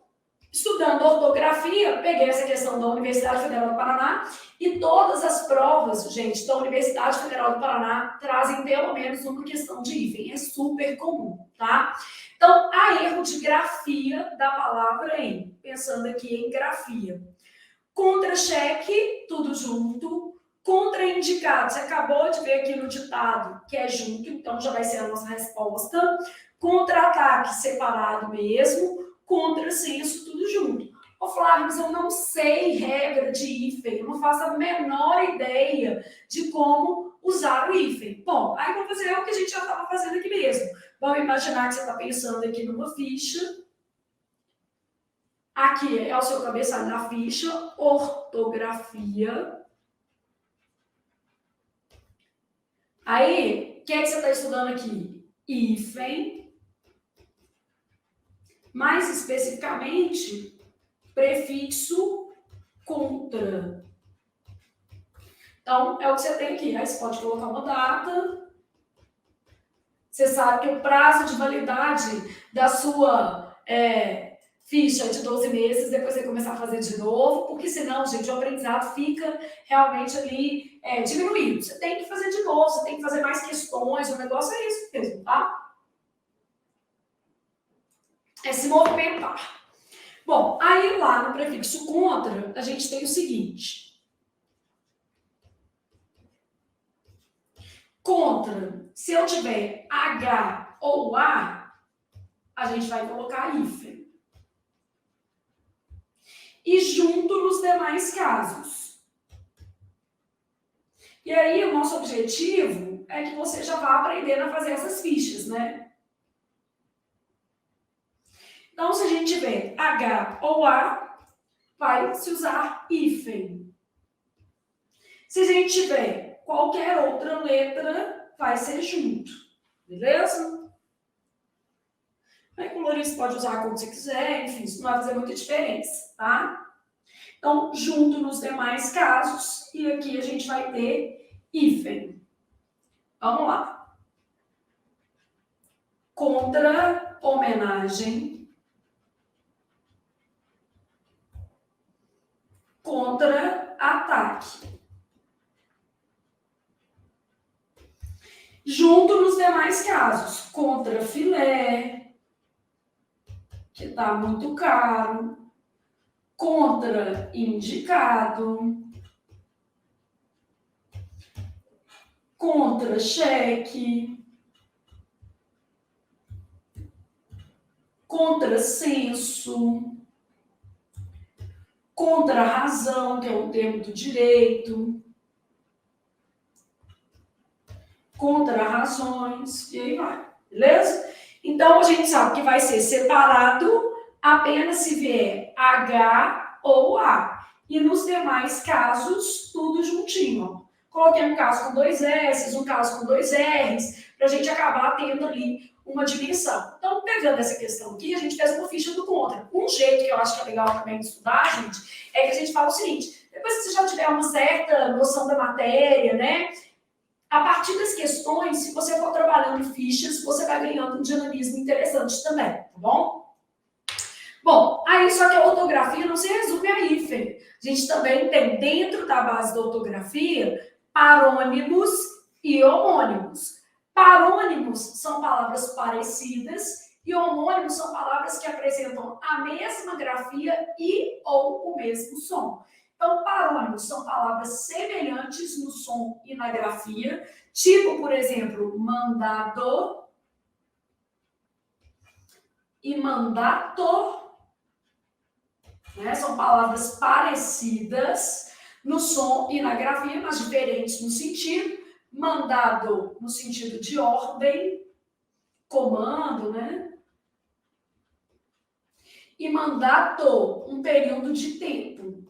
estudando ortografia, peguei essa questão da Universidade Federal do Paraná e todas as provas, gente, da Universidade Federal do Paraná trazem pelo menos uma questão de hífen. É super comum, tá? Então, há erro de grafia da palavra em, pensando aqui em grafia. Contra-cheque, tudo junto. Contraindicado, você acabou de ver aqui no ditado que é junto, então já vai ser a nossa resposta. Contra-ataque, separado mesmo. Contrassenso, tudo junto. Ô Flávio, mas eu não sei regra de hífen, eu não faço a menor ideia de como usar o hífen. Bom, aí vamos fazer o que a gente já estava fazendo aqui mesmo. Vamos imaginar que você está pensando aqui numa ficha. Aqui é o seu cabeçalho na ficha, ortografia. Aí, o que é que você está estudando aqui? Hífen. Mais especificamente, prefixo contra. Então, é o que você tem aqui. Aí você pode colocar uma data. Você sabe que o prazo de validade da sua ficha é de 12 meses, depois você começar a fazer de novo, porque senão, gente, o aprendizado fica realmente ali diminuído. Você tem que fazer de novo, você tem que fazer mais questões, o negócio é isso mesmo, tá? É se movimentar. Bom, aí lá no prefixo contra, a gente tem o seguinte. Contra, se eu tiver H ou A, a gente vai colocar hífen. E junto nos demais casos. E aí, o nosso objetivo é que você já vá aprendendo a fazer essas fichas, né? Então, se a gente tiver H ou A, vai se usar hífen. Se a gente tiver qualquer outra letra, vai ser junto. Beleza? Aí, colorista pode usar como você quiser, enfim, isso não vai fazer muita diferença, tá? Então, junto nos demais casos, e aqui a gente vai ter hífen. Vamos lá. Contra, homenagem. Contra, ataque. Junto nos demais casos, contra filé, que está muito caro. Contra indicado. Contra cheque. Contrassenso. Contra razão, que é o termo do direito. Contra razões, e aí vai, beleza? Então, a gente sabe que vai ser separado apenas se vier H ou A. E nos demais casos, tudo juntinho. Coloquei um caso com 2 S, um caso com 2 R's, para a gente acabar tendo ali uma dimensão. Então, pegando essa questão aqui, a gente fez uma ficha do contra. Um jeito que eu acho que é legal também de estudar, gente, é que a gente fala o seguinte: depois que você já tiver uma certa noção da matéria, né? A partir das questões, se você for trabalhando fichas, você vai ganhando um dinamismo interessante também, tá bom? Bom, aí só que a ortografia não se resume a hífen. A gente também tem dentro da base da ortografia parônimos e homônimos. Parônimos são palavras parecidas e homônimos são palavras que apresentam a mesma grafia e ou o mesmo som. Então, parônimos são palavras semelhantes no som e na grafia, tipo, por exemplo, mandado e mandato, né? São palavras parecidas no som e na grafia, mas diferentes no sentido. Mandado no sentido de ordem, comando, né? E mandato, um período de tempo.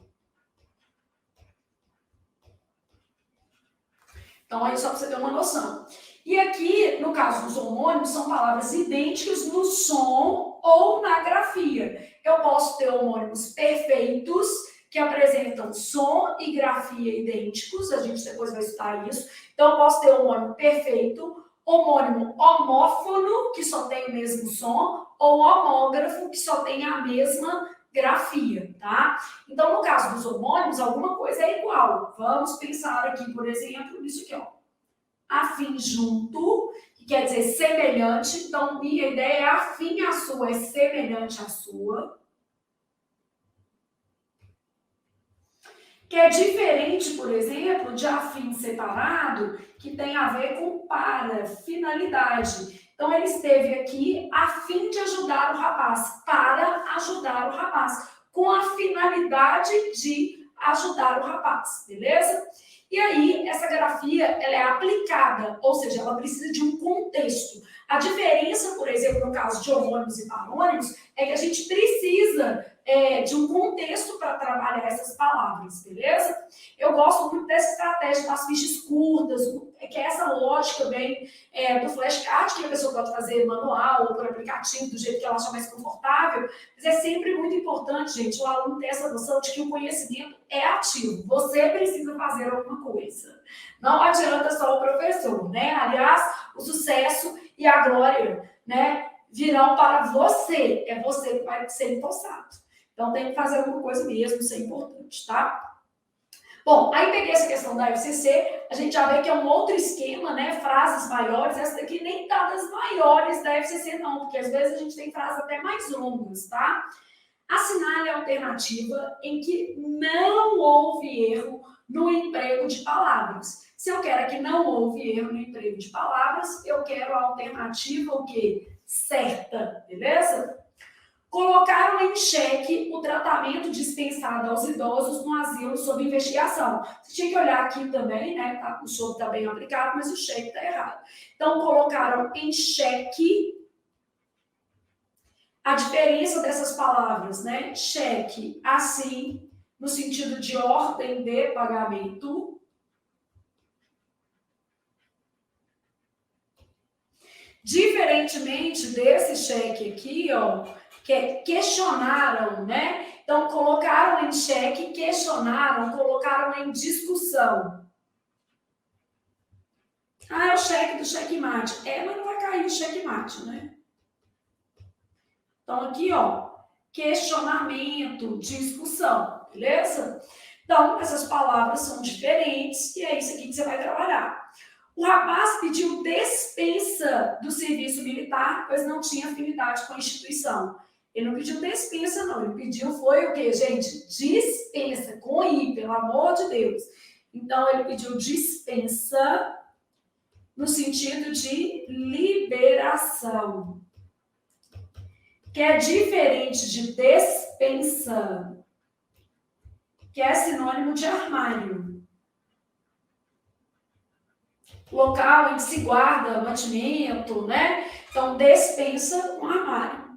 Então, aí só para você ter uma noção. E aqui, no caso dos homônimos, são palavras idênticas no som ou na grafia. Eu posso ter homônimos perfeitos, que apresentam som e grafia idênticos, a gente depois vai estudar isso. Então, eu posso ter homônimo perfeito, homônimo homófono, que só tem o mesmo som, ou homógrafo, que só tem a mesma grafia, tá? Então, no caso dos homônimos, alguma coisa é igual. Vamos pensar aqui, por exemplo, nisso aqui, ó. Afim junto, que quer dizer semelhante. Então, minha ideia é afim à sua, é semelhante à sua. Que é diferente, por exemplo, de afim separado, que tem a ver com para, finalidade. Então, ele esteve aqui a fim de ajudar o rapaz, para ajudar o rapaz, com a finalidade de ajudar o rapaz, beleza? E aí, essa grafia, ela é aplicada, ou seja, ela precisa de um contexto. A diferença, por exemplo, no caso de homônimos e parônimos, é que a gente precisa de um contexto para trabalhar essas palavras, beleza? Eu gosto muito dessa estratégia das fichas curtas, que é essa lógica bem do flashcard, que a pessoa pode fazer manual ou por aplicativo, do jeito que ela acha mais confortável, mas é sempre muito importante, gente, o aluno ter essa noção de que o conhecimento é ativo. Você precisa fazer alguma coisa. Não adianta só o professor, né? Aliás, o sucesso e a glória, né, virão para você. É você que vai ser empossado. Então, tem que fazer alguma coisa mesmo, isso é importante, tá? Bom, aí peguei essa questão da FCC, a gente já vê que é um outro esquema, né? Frases maiores, essa daqui nem tá das maiores da FCC não, porque às vezes a gente tem frases até mais longas, tá? Assinale a alternativa em que não houve erro no emprego de palavras. Se eu quero que não houve erro no emprego de palavras, eu quero a alternativa o quê? Certa, beleza? Colocaram em xeque o tratamento dispensado aos idosos no asilo sob investigação. Você tinha que olhar aqui também, né? Tá, o sob está bem aplicado, mas o xeque está errado. Então, colocaram em xeque a diferença dessas palavras, né? Cheque, assim, no sentido de ordem de pagamento. Diferentemente desse cheque aqui, ó, que questionaram, né? Então, colocaram em xeque, questionaram, colocaram em discussão. Ah, é o cheque do checkmate. Mas não vai cair o checkmate, né? Então, aqui, ó, questionamento, discussão, beleza? Então, essas palavras são diferentes e é isso aqui que você vai trabalhar. O rapaz pediu dispensa do serviço militar, pois não tinha afinidade com a instituição. Ele não pediu dispensa, não. Ele pediu foi o quê, gente? Dispensa, com I, pelo amor de Deus. Então, ele pediu dispensa no sentido de liberação, que é diferente de despensa, que é sinônimo de armário. Local em que se guarda mantimento, né? Então, despensa um armário.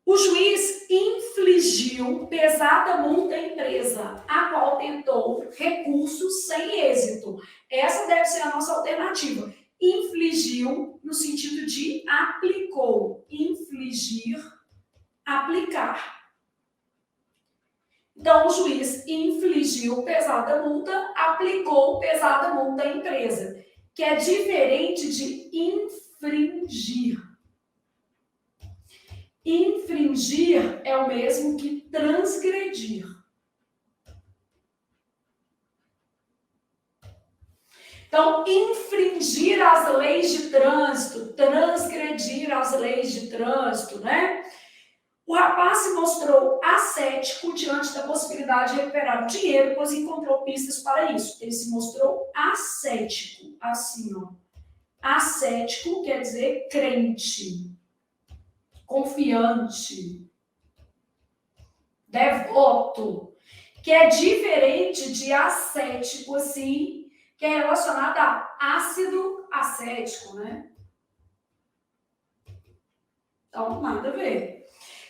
O juiz infligiu pesada multa à empresa, a qual tentou recurso sem êxito. Essa deve ser a nossa alternativa. Infligiu no sentido de aplicou. Infligir, aplicar. Então, o juiz infligiu pesada multa, aplicou pesada multa à empresa, que é diferente de infringir. Infringir é o mesmo que transgredir. Então, infringir as leis de trânsito, transgredir as leis de trânsito, né? O rapaz se mostrou ascético diante da possibilidade de recuperar o dinheiro, pois encontrou pistas para isso. Ele se mostrou ascético, assim, ó. Ascético quer dizer crente, confiante, devoto, que é diferente de ascético, assim, que é relacionado a ácido acético, né? Então, nada a ver.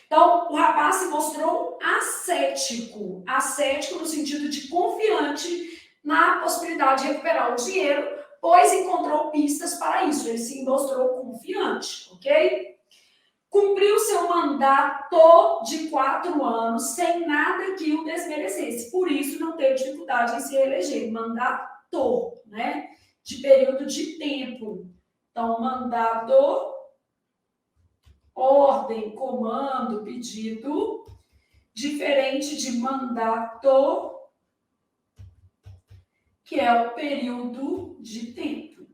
Então, o rapaz se mostrou ascético. Ascético no sentido de confiante na possibilidade de recuperar o dinheiro, pois encontrou pistas para isso. Ele se mostrou confiante, ok? Cumpriu seu mandato de 4 anos sem nada que o desmerecesse. Por isso, não teve dificuldade em se eleger. Mandato, né? De período de tempo. Então, mandato, ordem, comando, pedido, diferente de mandato, que é o período de tempo.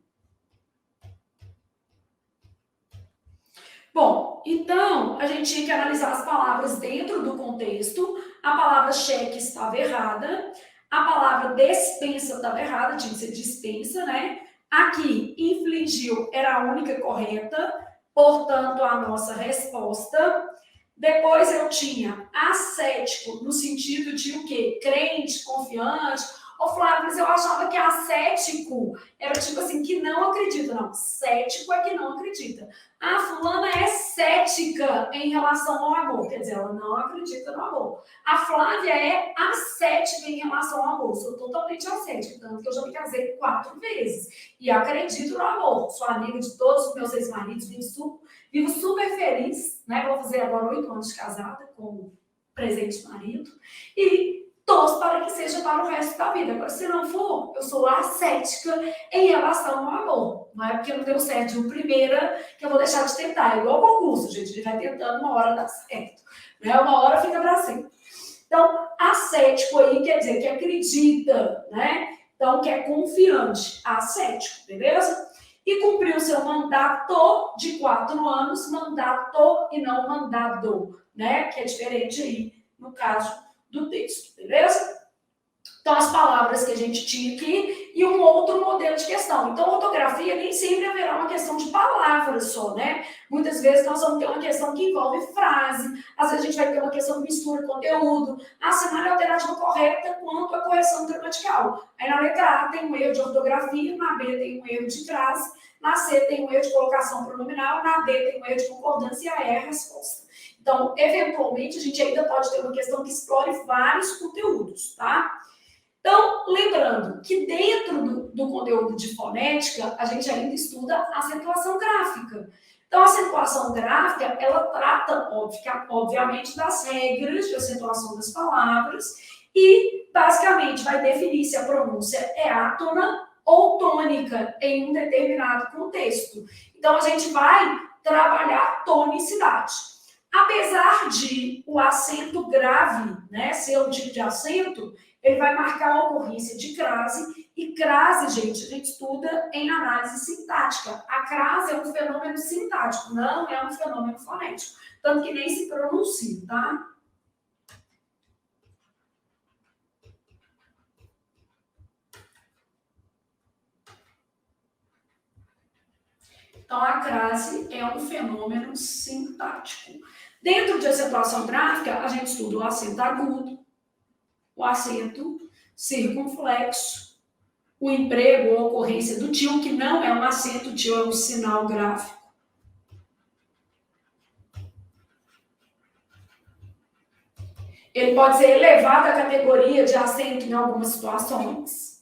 Bom, então, a gente tinha que analisar as palavras dentro do contexto. A palavra cheque estava errada, a palavra despensa estava errada, tinha que ser dispensa, né? Aqui, infligiu era a única correta, portanto, a nossa resposta. Depois eu tinha ascético, no sentido de o quê? Crente, confiante. Ô, Flávio, mas eu achava que ascético era tipo assim, que não acredita. Não, cético é que não acredita. A fulana é cética em relação ao amor. Quer dizer, ela não acredita no amor. A Flávia é ascética em relação ao amor. Sou totalmente ascética, tanto que eu já me casei 4 vezes. E acredito no amor. Sou amiga de todos os meus ex-maridos, vivo super feliz, né? Vou fazer agora 8 anos de casada com o presente marido. E torço para que seja para o resto da vida. Agora, se não for, eu sou ascética em relação ao amor. Não é porque não deu certo de uma primeira que eu vou deixar de tentar. É igual concurso, gente. Ele vai tentando, uma hora dá certo. Né? Uma hora fica para sempre. Então, ascético aí quer dizer que acredita, né? Então, que é confiante. Ascético, beleza? E cumpriu seu mandato de 4 anos, mandato e não mandado, né? Que é diferente aí no caso do texto, beleza? Então, as palavras que a gente tinha aqui e um outro modelo de questão. Então, ortografia nem sempre haverá uma questão de palavras só, né? Muitas vezes nós vamos ter uma questão que envolve frase, às vezes a gente vai ter uma questão de mistura, conteúdo, assinar a alternativa correta quanto a correção gramatical. Aí na letra A tem um erro de ortografia, na B tem um erro de frase, na C tem um erro de colocação pronominal, na D tem um erro de concordância e a E é a resposta. Então, eventualmente, a gente ainda pode ter uma questão que explore vários conteúdos, tá? Então, lembrando que dentro do conteúdo de fonética, a gente ainda estuda acentuação gráfica. Então, a acentuação gráfica, ela trata, obviamente, das regras de acentuação das palavras e, basicamente, vai definir se a pronúncia é átona ou tônica em um determinado contexto. Então, a gente vai trabalhar tonicidade. Apesar de o acento grave, né, ser um tipo de acento, ele vai marcar a ocorrência de crase, e crase, gente, a gente estuda em análise sintática. A crase é um fenômeno sintático, não é um fenômeno fonético, tanto que nem se pronuncia, tá? Então, a crase é um fenômeno sintático. Dentro de acentuação gráfica, a gente estuda o acento agudo, o acento circunflexo, o emprego ou ocorrência do tio, que não é um acento, o tio é um sinal gráfico. Ele pode ser elevado à categoria de acento em algumas situações.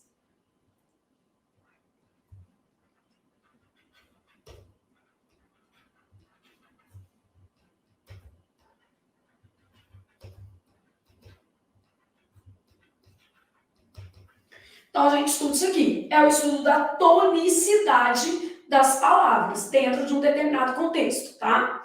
Então, a gente estuda isso aqui. É o estudo da tonicidade das palavras dentro de um determinado contexto, tá?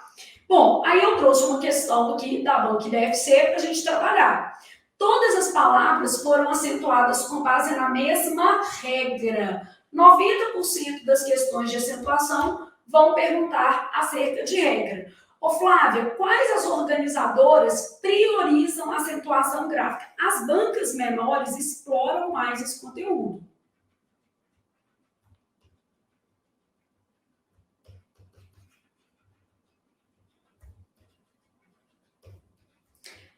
Bom, aí eu trouxe uma questão aqui da banca IDFC para a gente trabalhar. Todas as palavras foram acentuadas com base na mesma regra. 90% das questões de acentuação vão perguntar acerca de regra. Ô Flávia, quais as organizadoras priorizam a acentuação gráfica? As bancas menores exploram mais esse conteúdo.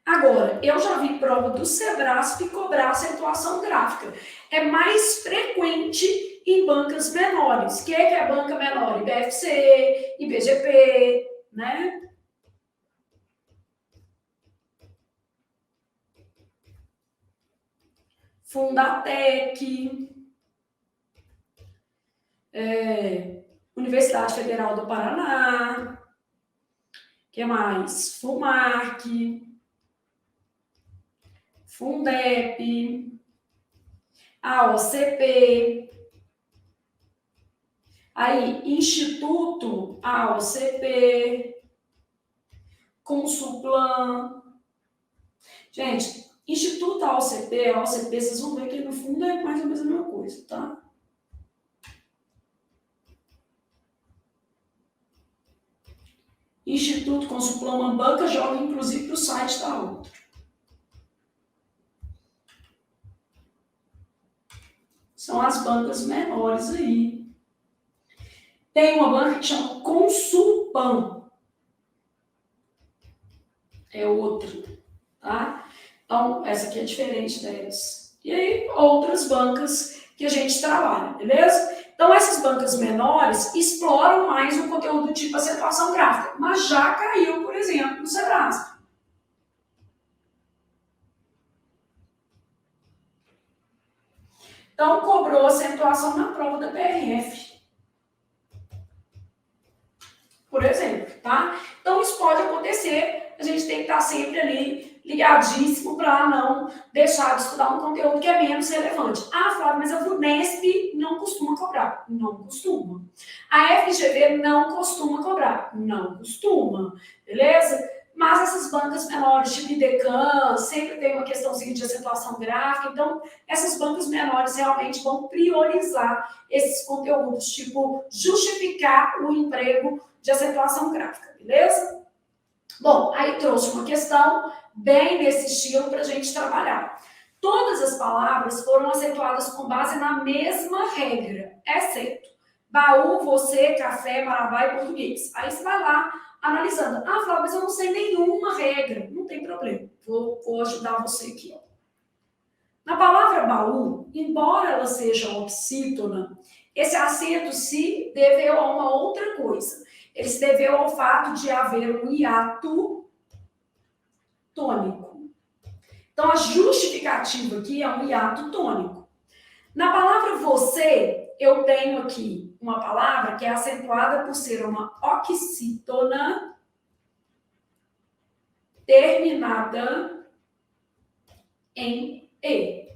Agora, eu já vi prova do Sebrasp cobrar acentuação gráfica. É mais frequente em bancas menores. O que é banca menor? IBFC, IBGP, né? Fundatec, Universidade Federal do Paraná, que mais? FUMARC, Fundep, AOCP, aí Instituto AOCP, Consulplan. Gente, Instituto AOCP, vocês vão ver que no fundo é mais ou menos a mesma coisa, tá? Instituto Consulplan, uma banca, joga inclusive para o site da outra. São as bancas menores aí. Tem uma banca que chama Consulpan. É outra, tá? Então, essa aqui é diferente delas. E aí, outras bancas que a gente trabalha, beleza? Então, essas bancas menores exploram mais o conteúdo tipo acentuação gráfica, mas já caiu, por exemplo, no Sebrasp. Então, cobrou acentuação na prova da PRF. Por exemplo, tá? Então, isso pode acontecer, a gente tem que estar sempre ali ligadíssimo para não deixar de estudar um conteúdo que é menos relevante. Ah, Flávia, mas a VUNESP não costuma cobrar. Não costuma. A FGV não costuma cobrar. Não costuma. Beleza? Mas essas bancas menores, tipo IDECAN, sempre tem uma questãozinha de acentuação gráfica. Então, essas bancas menores realmente vão priorizar esses conteúdos, tipo justificar o emprego de acentuação gráfica, beleza? Bom, aí trouxe uma questão bem nesse estilo para a gente trabalhar. Todas as palavras foram acentuadas com base na mesma regra, exceto baú, você, café, marabá e português. Aí você vai lá analisando. Ah, Flávia, mas eu não sei nenhuma regra. Não tem problema. Vou ajudar você aqui. Ó. Na palavra baú, embora ela seja oxítona, esse acento se deveu a uma outra coisa. Ele se deveu ao fato de haver um hiato tônico. Então, a justificativa aqui é um hiato tônico. Na palavra você, eu tenho aqui uma palavra que é acentuada por ser uma oxítona terminada em E.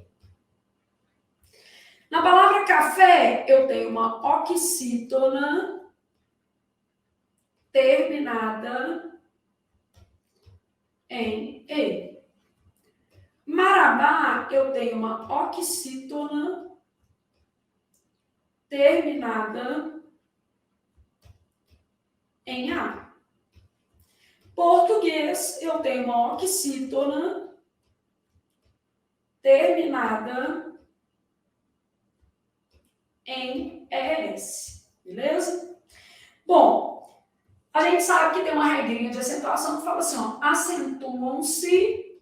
Na palavra café, eu tenho uma oxítona terminada em E. Marabá, eu tenho uma oxítona terminada em A. Português, eu tenho uma oxítona terminada em ES. Beleza? Bom, a gente sabe que tem uma regrinha de acentuação que fala assim, ó, acentuam-se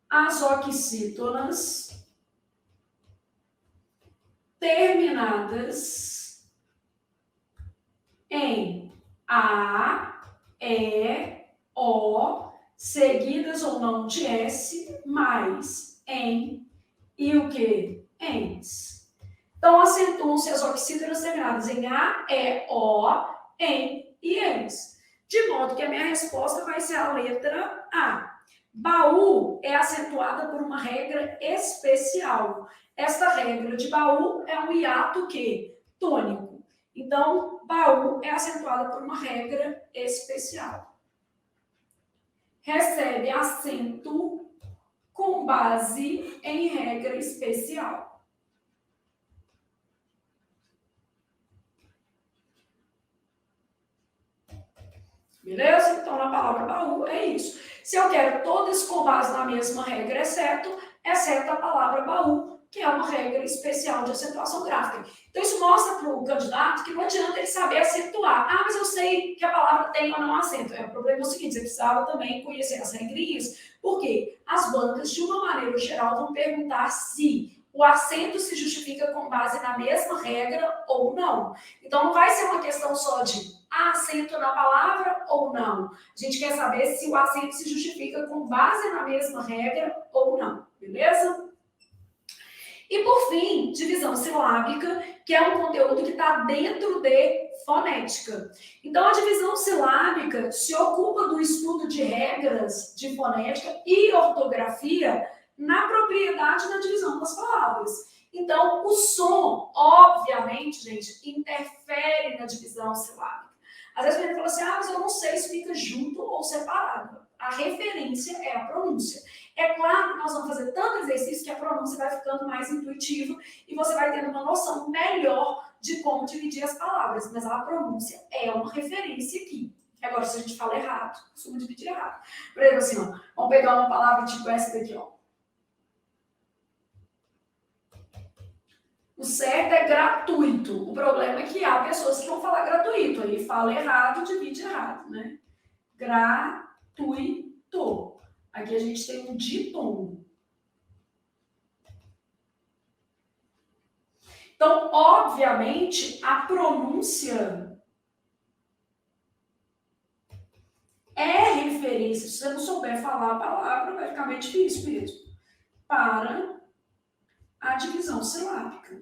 as oxítonas terminadas em A, E, O, seguidas ou não de S, mais em e o que? Ens. Então, acentuam-se as oxítonas terminadas em A, E, O, em e ens. De modo que a minha resposta vai ser a letra A. Baú é acentuada por uma regra especial. Esta regra de baú é um hiato que? Tônico. Então, baú é acentuada por uma regra especial. Recebe acento com base em regra especial. Beleza? Então, na palavra baú é isso. Se eu quero todas com base na mesma regra, exceto a palavra baú, que é uma regra especial de acentuação gráfica. Então, isso mostra para o candidato que não adianta ele saber acentuar. Ah, mas eu sei que a palavra tem ou não acento. O problema é o seguinte, você precisava também conhecer as regrinhas, porque as bancas, de uma maneira geral, vão perguntar se o acento se justifica com base na mesma regra ou não. Então, não vai ser uma questão só de acento na palavra ou não. A gente quer saber se o acento se justifica com base na mesma regra ou não, beleza? E, por fim, divisão silábica, que é um conteúdo que está dentro de fonética. Então, a divisão silábica se ocupa do estudo de regras de fonética e ortografia na propriedade da divisão das palavras. Então, o som, obviamente, gente, interfere na divisão silábica. Às vezes a gente fala assim, mas eu não sei se fica junto ou separado. A referência é a pronúncia. É claro que nós vamos fazer tanto exercício que a pronúncia vai ficando mais intuitiva e você vai tendo uma noção melhor de como dividir as palavras. Mas a pronúncia é uma referência aqui. Agora, se a gente fala errado, costuma dividir errado. Por exemplo, assim, ó, vamos pegar uma palavra tipo essa daqui, ó. O certo é gratuito. O problema é que há pessoas que vão falar gratuito. Aí fala errado, divide errado, né? Gratuito. Aqui a gente tem um ditom. Então, obviamente, a pronúncia é referência. Se você não souber falar a palavra, vai ficar meio difícil mesmo. Para a divisão silábica.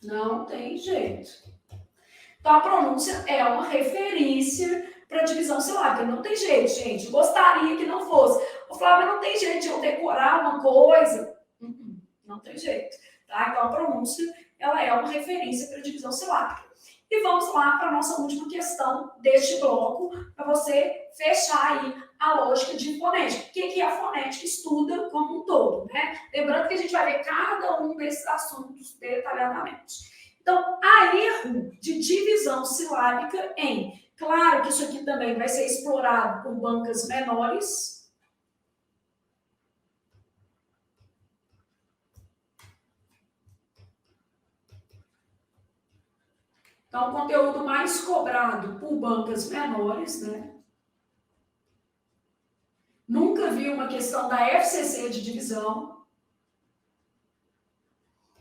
Não tem jeito. Então, a pronúncia é uma referência para a divisão silábica. Não tem jeito, gente. Gostaria que não fosse. O Flávio, não tem jeito de eu decorar uma coisa. Não tem jeito. Tá? Então, a pronúncia ela é uma referência para a divisão silábica. E vamos lá para a nossa última questão deste bloco, para você fechar aí a lógica de fonética. O que a fonética estuda como um todo, né? Lembrando que a gente vai ver cada um desses assuntos detalhadamente. Então, há erro de divisão silábica em... Claro que isso aqui também vai ser explorado por bancas menores. Então, o conteúdo mais cobrado por bancas menores, né? Nunca vi uma questão da FCC de divisão.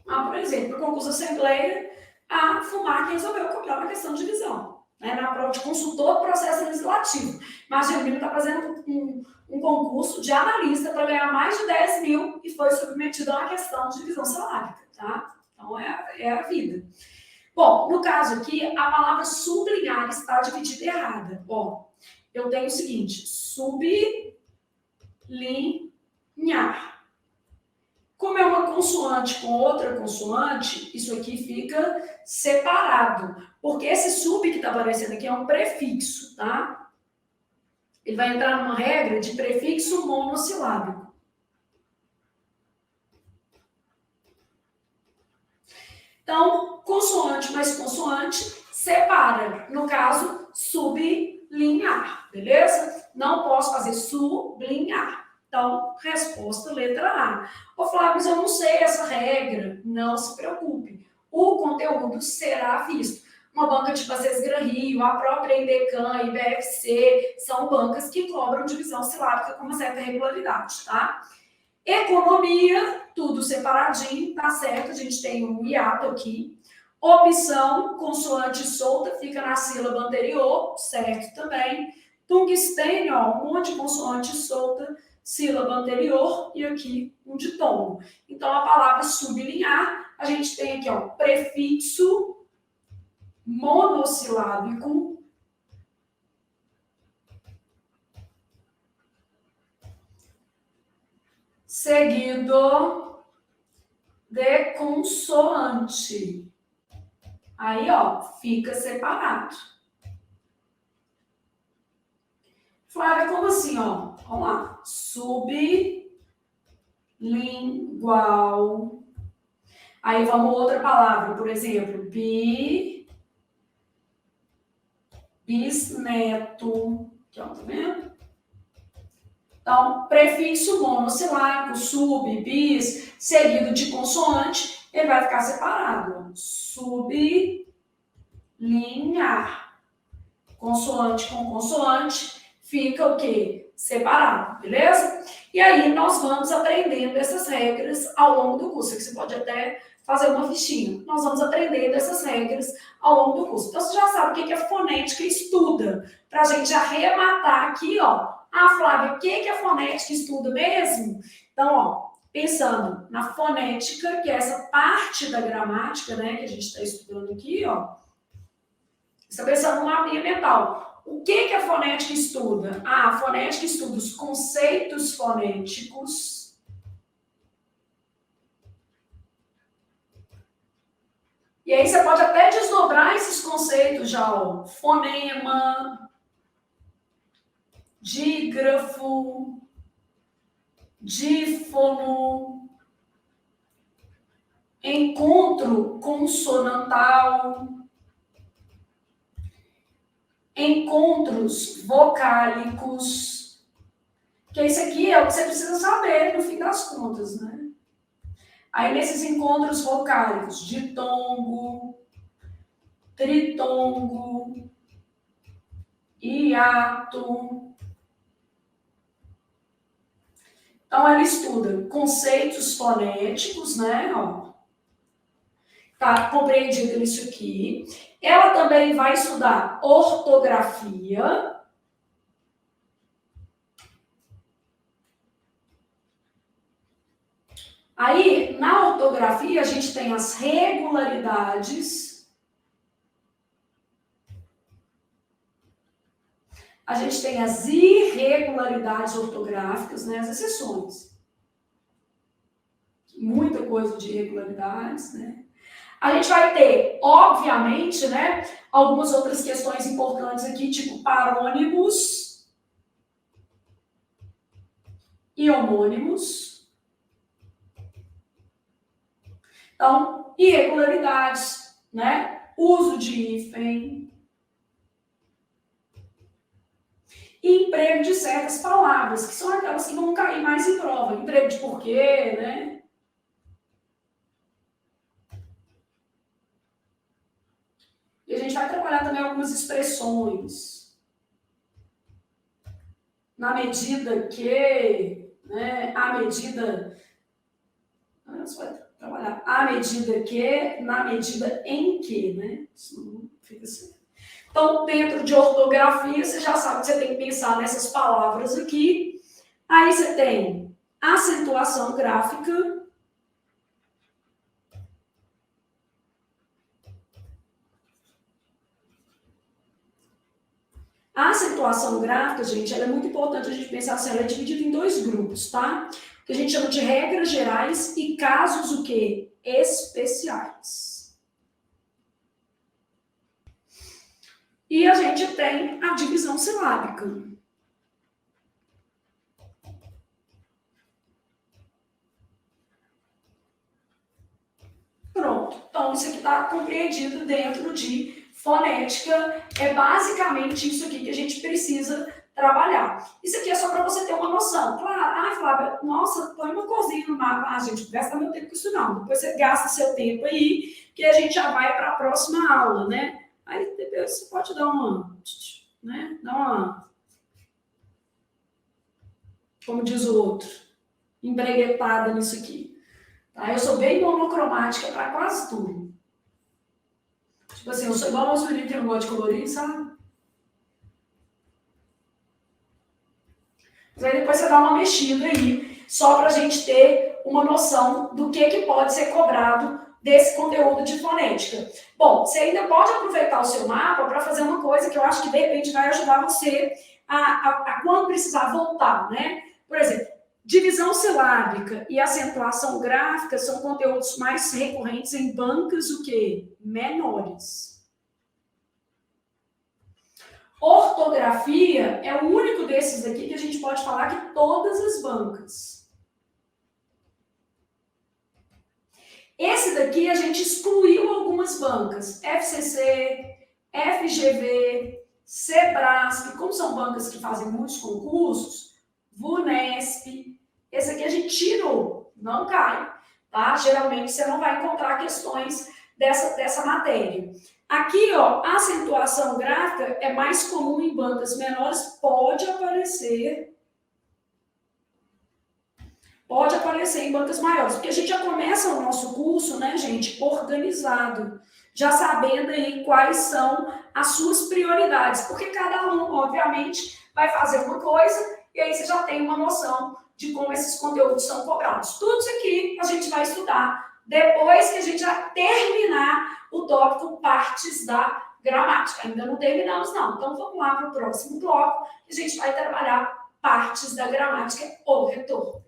Por exemplo, no concurso Assembleia, a FUMAC resolveu cobrar uma questão de divisão, né? Na prova de consultor do processo legislativo. Mas a menina está fazendo um concurso de analista para ganhar mais de 10 mil e foi submetido a uma questão de divisão silábica, tá? Então, é a vida. Bom, no caso aqui, a palavra sublinhar está dividida errada. Ó, eu tenho o seguinte, sublinhar. Como é uma consoante com outra consoante, isso aqui fica separado. Porque esse sub que está aparecendo aqui é um prefixo, tá? Ele vai entrar numa regra de prefixo monossilábico. Então, consoante mais consoante separa. No caso, sublinhar, beleza? Não posso fazer sublinhar. Então, resposta letra A. Ô Flávio, eu não sei essa regra. Não se preocupe. O conteúdo será visto. Uma banca tipo a Sesgran Rio, a própria Indecan, a IBFC, são bancas que cobram divisão silábica com uma certa regularidade, tá? Economia, tudo separadinho, tá certo? A gente tem um hiato aqui. Opção, consoante solta, fica na sílaba anterior, certo também. Tungstênio, ó, um monte de consoante solta, sílaba anterior e aqui um ditom. Então, a palavra sublinhar, a gente tem aqui, ó, prefixo monossilábico seguido de consoante. Aí, ó, fica separado. Flávia, como assim, ó? Vamos lá. Sublingual. Aí vamos outra palavra, por exemplo, bisneto. Aqui, ó, tá vendo? Então, prefixo monossilábico, sub, bis, seguido de consoante, ele vai ficar separado. Sublinhar. Consoante com consoante, fica o quê? Separado, beleza? E aí, nós vamos aprendendo essas regras ao longo do curso. Aqui você pode até fazer uma fichinha. Nós vamos aprendendo essas regras ao longo do curso. Então, você já sabe o que é fonética estuda. Para a gente arrematar aqui, ó. Ah, Flávia, o que a fonética estuda mesmo? Então, ó, pensando na fonética, que é essa parte da gramática, né, que a gente está estudando aqui, ó. Você está pensando numa mapinha mental. O que a fonética estuda? Ah, a fonética estuda os conceitos fonéticos. E aí você pode até desdobrar esses conceitos já, ó. Fonema, dígrafo, dífono, encontro consonantal, encontros vocálicos, que isso aqui é o que você precisa saber no fim das contas, né? Aí nesses encontros vocálicos, ditongo, tritongo, hiato. Então, ela estuda conceitos fonéticos, né? Ó, tá compreendido isso aqui. Ela também vai estudar ortografia. Aí, na ortografia, a gente tem as regularidades. A gente tem as irregularidades ortográficas, né? As exceções. Muita coisa de irregularidades, né? A gente vai ter, obviamente, né, algumas outras questões importantes aqui, tipo parônimos e homônimos. Então, irregularidades, né? Uso de hífen. E emprego de certas palavras, que são aquelas que vão cair mais em prova. Emprego de porquê, né? E a gente vai trabalhar também algumas expressões. Na medida que, né? À medida... Você vai trabalhar à medida que, na medida em que, né? Isso não fica assim. Então, dentro de ortografia, você já sabe que você tem que pensar nessas palavras aqui. Aí você tem acentuação gráfica. A acentuação gráfica, gente, ela é muito importante a gente pensar assim, ela é dividida em dois grupos, tá? Que a gente chama de regras gerais e casos, o quê? Especiais. E a gente tem a divisão silábica. Pronto. Então, isso aqui está compreendido dentro de fonética. É basicamente isso aqui que a gente precisa trabalhar. Isso aqui é só para você ter uma noção. Claro, Flávia, nossa, põe uma coisinha no mapa. Gente, gasta meu tempo com isso não. Depois você gasta seu tempo aí, que a gente já vai para a próxima aula, né? Aí depois você pode dar uma, né? Dar uma, como diz o outro, embreguetada nisso aqui. Tá? Eu sou bem monocromática para quase tudo. Tipo assim, eu sou igual aos meninos que não gostam de colorir, sabe? Mas aí depois você dá uma mexida aí, só para a gente ter uma noção do que pode ser cobrado desse conteúdo de fonética. Bom, você ainda pode aproveitar o seu mapa para fazer uma coisa que eu acho que de repente vai ajudar você a quando precisar voltar, né? Por exemplo, divisão silábica e acentuação gráfica são conteúdos mais recorrentes em bancas o quê? Menores. Ortografia é o único desses aqui que a gente pode falar que todas as bancas. Esse daqui a gente excluiu algumas bancas. FCC, FGV, Sebrasp, como são bancas que fazem muitos concursos, VUNESP, esse aqui a gente tirou, não cai, tá? Geralmente você não vai encontrar questões dessa matéria. Aqui, ó, a acentuação gráfica é mais comum em bancas menores, pode aparecer em bancas maiores, porque a gente já começa o nosso curso, né, gente, organizado, já sabendo aí quais são as suas prioridades, porque cada aluno, obviamente, vai fazer uma coisa, e aí você já tem uma noção de como esses conteúdos são cobrados. Tudo isso aqui a gente vai estudar depois que a gente já terminar o tópico partes da gramática. Ainda não terminamos, não. Então, vamos lá para o próximo bloco, que a gente vai trabalhar partes da gramática ou retorno.